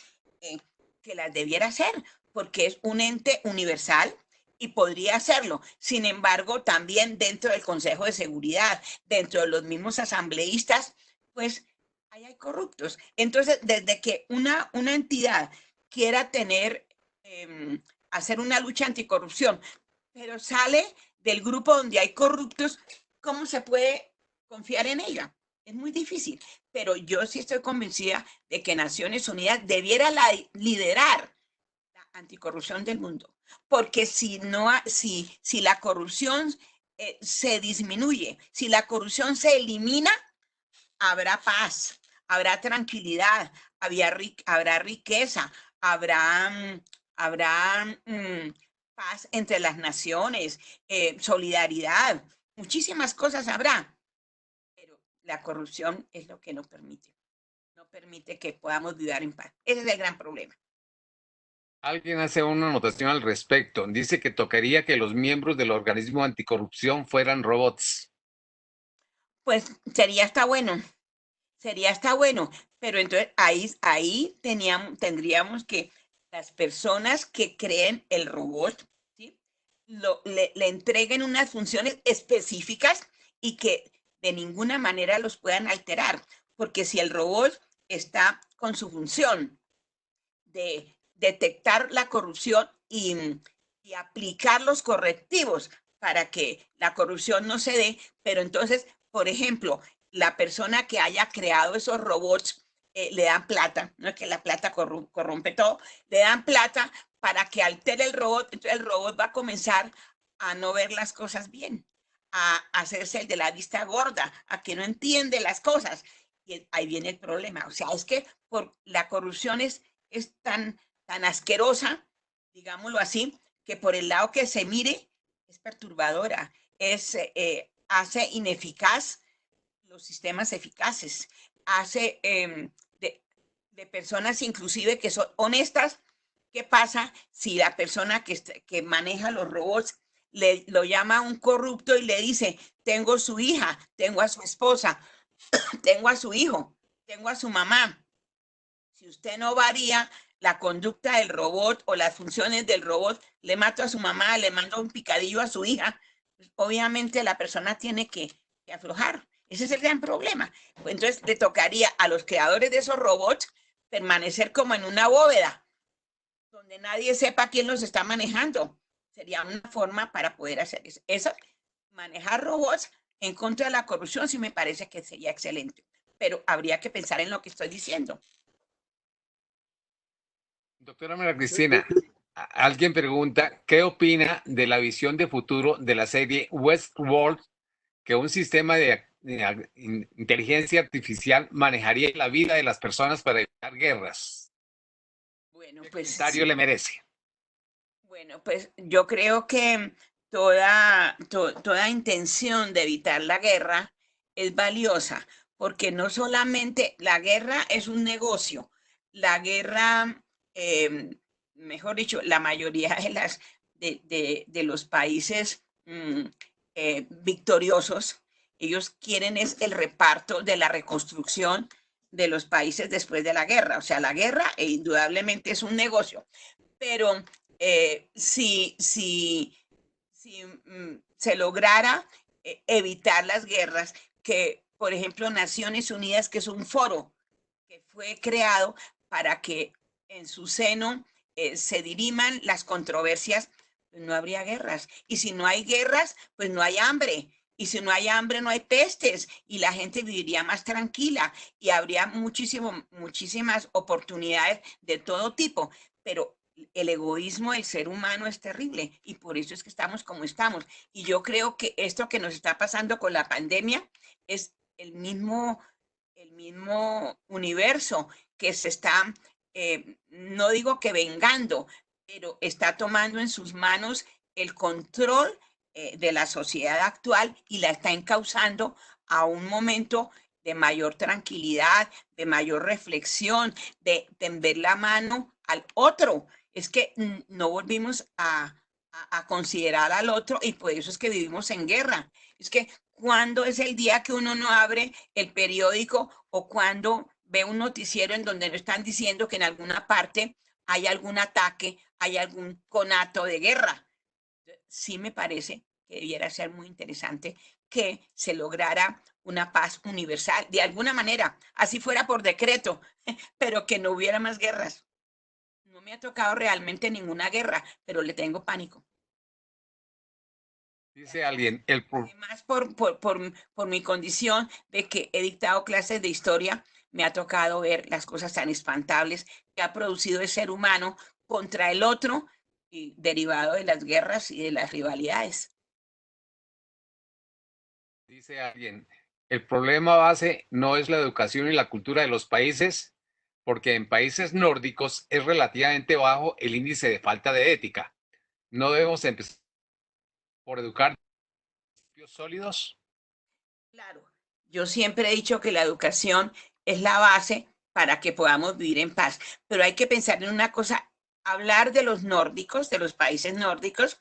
que las debiera hacer, porque es un ente universal y podría hacerlo. Sin embargo, también dentro del Consejo de Seguridad, dentro de los mismos asambleístas, pues ahí hay corruptos. Entonces, desde que una entidad quiera hacer una lucha anticorrupción, pero sale del grupo donde hay corruptos, ¿cómo se puede confiar en ella? Es muy difícil, pero yo sí estoy convencida de que Naciones Unidas debiera liderar la anticorrupción del mundo, porque si la corrupción se disminuye, si la corrupción se elimina, habrá paz, habrá tranquilidad, habrá riqueza, habrá paz entre las naciones, solidaridad, muchísimas cosas habrá. Pero la corrupción es lo que no permite que podamos vivir en paz. Ese es el gran problema. Alguien hace una anotación al respecto. Dice que tocaría que los miembros del organismo anticorrupción fueran robots. Pues sería hasta bueno, pero entonces ahí tendríamos que las personas que creen el robot, ¿sí? le entreguen unas funciones específicas y que de ninguna manera los puedan alterar, porque si el robot está con su función de detectar la corrupción y aplicar los correctivos para que la corrupción no se dé, pero entonces, por ejemplo, la persona que haya creado esos robots le dan plata, no es que la plata corrompe todo, le dan plata para que altere el robot, entonces el robot va a comenzar a no ver las cosas bien, a hacerse el de la vista gorda, a que no entiende las cosas. Y ahí viene el problema. O sea, es que la corrupción es tan asquerosa, digámoslo así, que por el lado que se mire es perturbadora, hace ineficaz los sistemas eficaces, hace de personas inclusive que son honestas. ¿Qué pasa si la persona que maneja los robots lo llama a un corrupto y le dice, tengo su hija, tengo a su esposa, tengo a su hijo, tengo a su mamá? Si usted no varía la conducta del robot o las funciones del robot, le mato a su mamá, le mando un picadillo a su hija, pues obviamente la persona tiene que aflojar. Ese es el gran problema. Entonces le tocaría a los creadores de esos robots permanecer como en una bóveda, donde nadie sepa quién los está manejando. Sería una forma para poder hacer eso. Manejar robots en contra de la corrupción sí me parece que sería excelente, pero habría que pensar en lo que estoy diciendo. Doctora María Cristina, alguien pregunta, ¿qué opina de la visión de futuro de la serie Westworld que un sistema de inteligencia artificial manejaría la vida de las personas para evitar guerras. Bueno, ¿Qué pues comentario le merece? Bueno, pues yo creo que toda intención de evitar la guerra es valiosa, porque no solamente la guerra es un negocio, la guerra, mejor dicho, la mayoría de los países victoriosos, ellos quieren es el reparto de la reconstrucción de los países después de la guerra. O sea, la guerra indudablemente es un negocio, pero si se lograra evitar las guerras, que por ejemplo Naciones Unidas, que es un foro que fue creado para que en su seno se diriman las controversias, pues no habría guerras. Y si no hay guerras, pues no hay hambre. Y si no hay hambre, no hay pestes y la gente viviría más tranquila y habría muchísimas oportunidades de todo tipo. Pero el egoísmo del ser humano es terrible y por eso es que estamos como estamos. Y yo creo que esto que nos está pasando con la pandemia es el mismo universo que se está, no digo que vengando, pero está tomando en sus manos el control de la sociedad actual y la está encauzando a un momento de mayor tranquilidad, de mayor reflexión, de tender la mano al otro. Es que no volvimos a considerar al otro y por eso es que vivimos en guerra. Es que cuando es el día que uno no abre el periódico o cuando ve un noticiero en donde no están diciendo que en alguna parte hay algún ataque, hay algún conato de guerra. Sí me parece que debiera ser muy interesante que se lograra una paz universal, de alguna manera, así fuera por decreto, pero que no hubiera más guerras. No me ha tocado realmente ninguna guerra, pero le tengo pánico. Dice alguien, Además, por mi condición de que he dictado clases de historia, me ha tocado ver las cosas tan espantables que ha producido el ser humano contra el otro, y derivado de las guerras y de las rivalidades. dice alguien, el problema base no es la educación y la cultura de los países, porque en países nórdicos es relativamente bajo el índice de falta de ética. No debemos empezar por educar principios sólidos. Claro, yo siempre he dicho que la educación es la base para que podamos vivir en paz, pero hay que pensar en una cosa, hablar de los nórdicos, de los países nórdicos,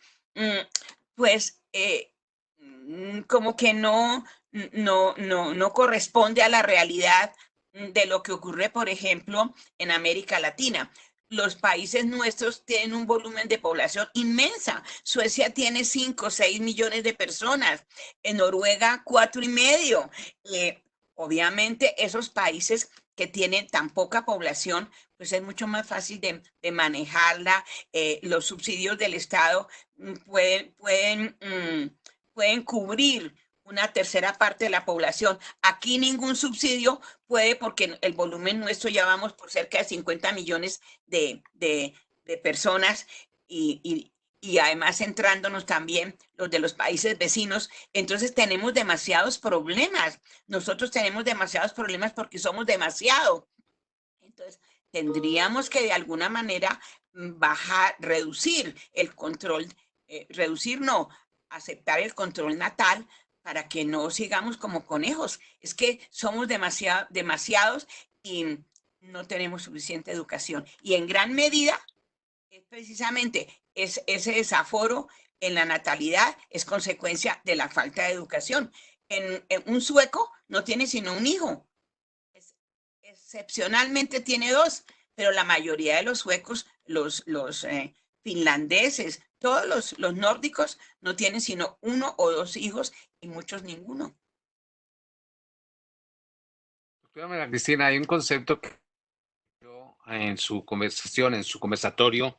pues como que no corresponde a la realidad de lo que ocurre, por ejemplo, en América Latina. Los países nuestros tienen un volumen de población inmensa. Suecia tiene 5 o 6 millones de personas, en Noruega 4,5. Obviamente esos países que tienen tan poca población, pues es mucho más fácil de manejarla. Los subsidios del Estado pueden cubrir una tercera parte de la población. Aquí ningún subsidio puede porque el volumen nuestro ya vamos por cerca de 50 millones de personas y además centrándonos también los de los países vecinos. Entonces tenemos demasiados problemas. Nosotros tenemos demasiados problemas porque somos demasiado. Entonces tendríamos que de alguna manera bajar, reducir el control, reducir no, aceptar el control natal para que no sigamos como conejos. Es que somos demasiados y no tenemos suficiente educación. Y en gran medida, es precisamente ese desaforo en la natalidad es consecuencia de la falta de educación. En un sueco no tiene sino un hijo. Excepcionalmente tiene 2, pero la mayoría de los suecos, los finlandeses, todos los nórdicos no tienen sino 1 o 2 hijos y muchos ninguno. Doctora María Cristina, hay un concepto que en su conversación, en su conversatorio,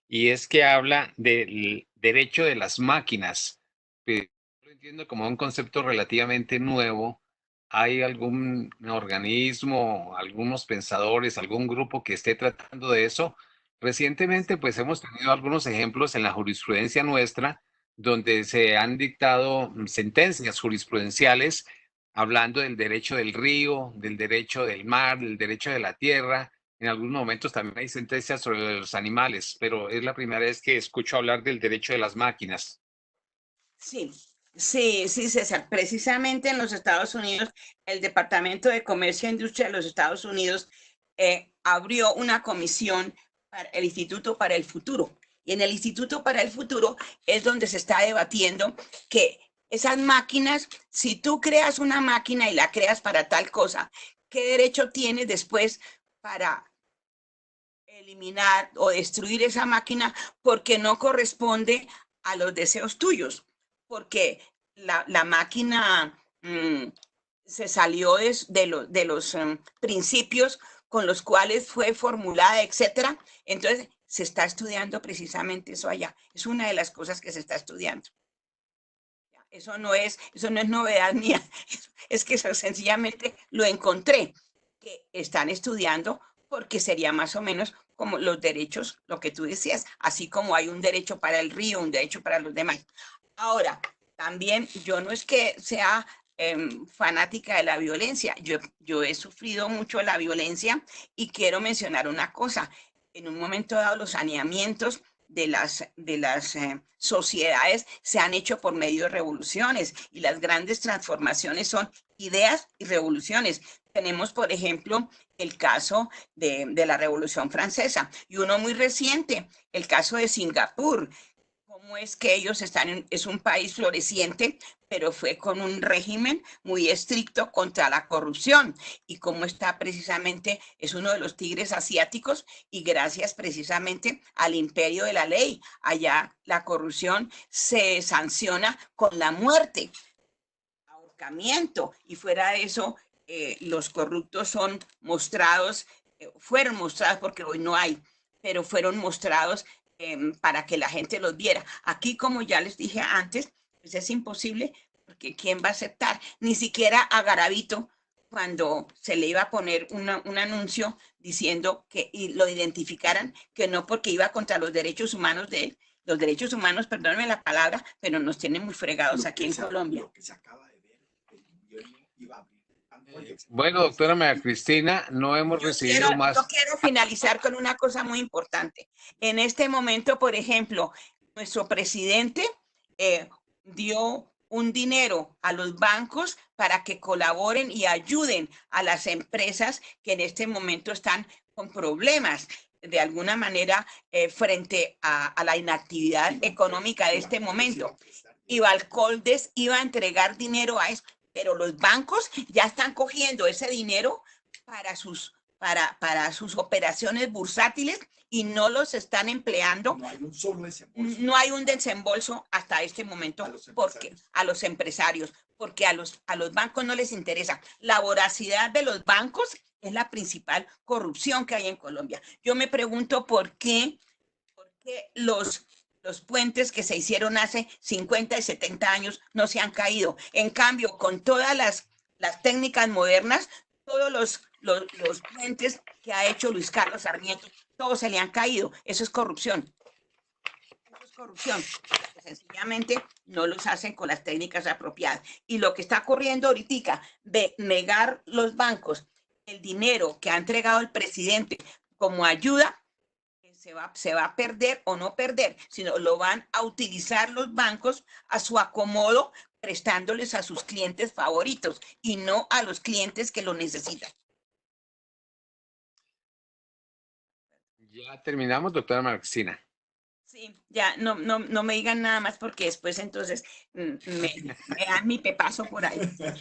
y es que habla del derecho de las máquinas. Lo entiendo como un concepto relativamente nuevo. ¿Hay algún organismo, algunos pensadores, algún grupo que esté tratando de eso? Recientemente, pues hemos tenido algunos ejemplos en la jurisprudencia nuestra donde se han dictado sentencias jurisprudenciales hablando del derecho del río, del derecho del mar, del derecho de la tierra. En algunos momentos también hay sentencias sobre los animales, pero es la primera vez que escucho hablar del derecho de las máquinas. Sí, sí, César. Precisamente en los Estados Unidos, el Departamento de Comercio e Industria de los Estados Unidos abrió una comisión para el Instituto para el Futuro. Y en el Instituto para el Futuro es donde se está debatiendo que esas máquinas, si tú creas una máquina y la creas para tal cosa, ¿qué derecho tienes después para eliminar o destruir esa máquina porque no corresponde a los deseos tuyos? Porque la máquina se salió de los principios con los cuales fue formulada, etcétera. Entonces, se está estudiando precisamente eso allá. Es una de las cosas que se está estudiando. Eso no es novedad mía. Es que eso sencillamente lo encontré, que están estudiando porque sería más o menos como los derechos, lo que tú decías, así como hay un derecho para el río, un derecho para los demás. Ahora, también yo no es que sea fanática de la violencia, yo he sufrido mucho la violencia y quiero mencionar una cosa. En un momento dado, los saneamientos de las sociedades se han hecho por medio de revoluciones y las grandes transformaciones son ideas y revoluciones. Tenemos, por ejemplo, el caso de la Revolución Francesa y uno muy reciente, el caso de Singapur. Cómo es que ellos es un país floreciente, pero fue con un régimen muy estricto contra la corrupción y cómo está precisamente, es uno de los tigres asiáticos y gracias precisamente al imperio de la ley. Allá la corrupción se sanciona con la muerte, ahorcamiento, y fuera de eso, los corruptos son mostrados, fueron mostrados porque hoy no hay, pero fueron mostrados para que la gente los viera. Aquí, como ya les dije antes, pues es imposible porque ¿quién va a aceptar? Ni siquiera a Garavito, cuando se le iba a poner un anuncio diciendo que y lo identificaran, que no porque iba contra los derechos humanos de él. Los derechos humanos, perdónenme la palabra, pero nos tienen muy fregados aquí en Colombia. Bueno, doctora María Cristina, no hemos recibido más. Yo quiero finalizar con una cosa muy importante. En este momento, por ejemplo, nuestro presidente dio un dinero a los bancos para que colaboren y ayuden a las empresas que en este momento están con problemas de alguna manera frente a la inactividad económica de este momento. Y Valcoldes iba a entregar dinero a eso, pero los bancos ya están cogiendo ese dinero para sus operaciones bursátiles y no los están empleando. No hay un solo desembolso. No hay un desembolso hasta este momento porque a los empresarios, porque a los bancos no les interesa. La voracidad de los bancos es la principal corrupción que hay en Colombia. Yo me pregunto por qué los puentes que se hicieron hace 50 y 70 años no se han caído. En cambio, con todas las técnicas modernas, todos los puentes que ha hecho Luis Carlos Sarmiento, todos se le han caído. Eso es corrupción. Eso es corrupción. Sencillamente no los hacen con las técnicas apropiadas. Y lo que está ocurriendo ahorita de negar los bancos el dinero que ha entregado el presidente como ayuda, se va a perder o no perder, sino lo van a utilizar los bancos a su acomodo, prestándoles a sus clientes favoritos y no a los clientes que lo necesitan. Ya terminamos, doctora María Cristina. Sí, ya no me digan nada más porque después entonces me dan mi pepazo por ahí. Yo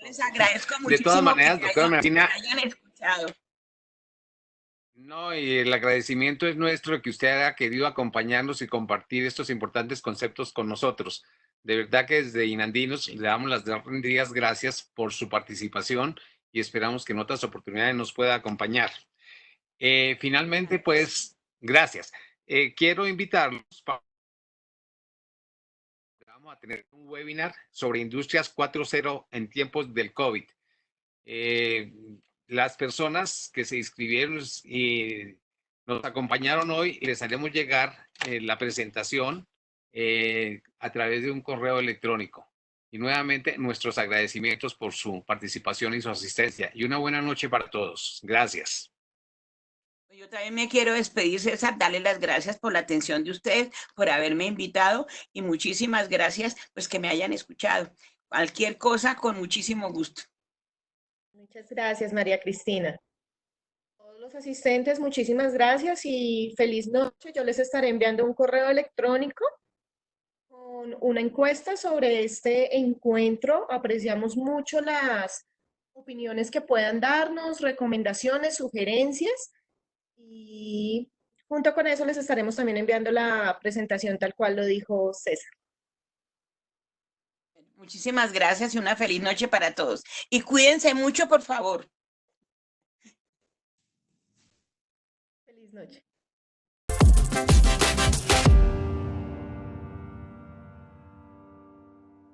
les agradezco muchísimo. De todas maneras, doctora María Cristina, hayan escuchado. No, y el agradecimiento es nuestro que usted haya querido acompañarnos y compartir estos importantes conceptos con nosotros. De verdad que desde Inandinos le damos las rendidas gracias por su participación y esperamos que en otras oportunidades nos pueda acompañar. Finalmente, pues, gracias. Quiero invitarlos vamos a tener un webinar sobre Industrias 4.0 en tiempos del COVID. Las personas que se inscribieron nos acompañaron hoy y les haremos llegar la presentación a través de un correo electrónico. Y nuevamente nuestros agradecimientos por su participación y su asistencia. Y una buena noche para todos. Gracias. Yo también me quiero despedir, César, darle las gracias por la atención de ustedes, por haberme invitado y muchísimas gracias, pues que me hayan escuchado. Cualquier cosa, con muchísimo gusto. Muchas gracias, María Cristina. Todos los asistentes, muchísimas gracias y feliz noche. Yo les estaré enviando un correo electrónico con una encuesta sobre este encuentro. Apreciamos mucho las opiniones que puedan darnos, recomendaciones, sugerencias. Y junto con eso les estaremos también enviando la presentación tal cual lo dijo César. Muchísimas gracias y una feliz noche para todos. Y cuídense mucho, por favor. Feliz noche.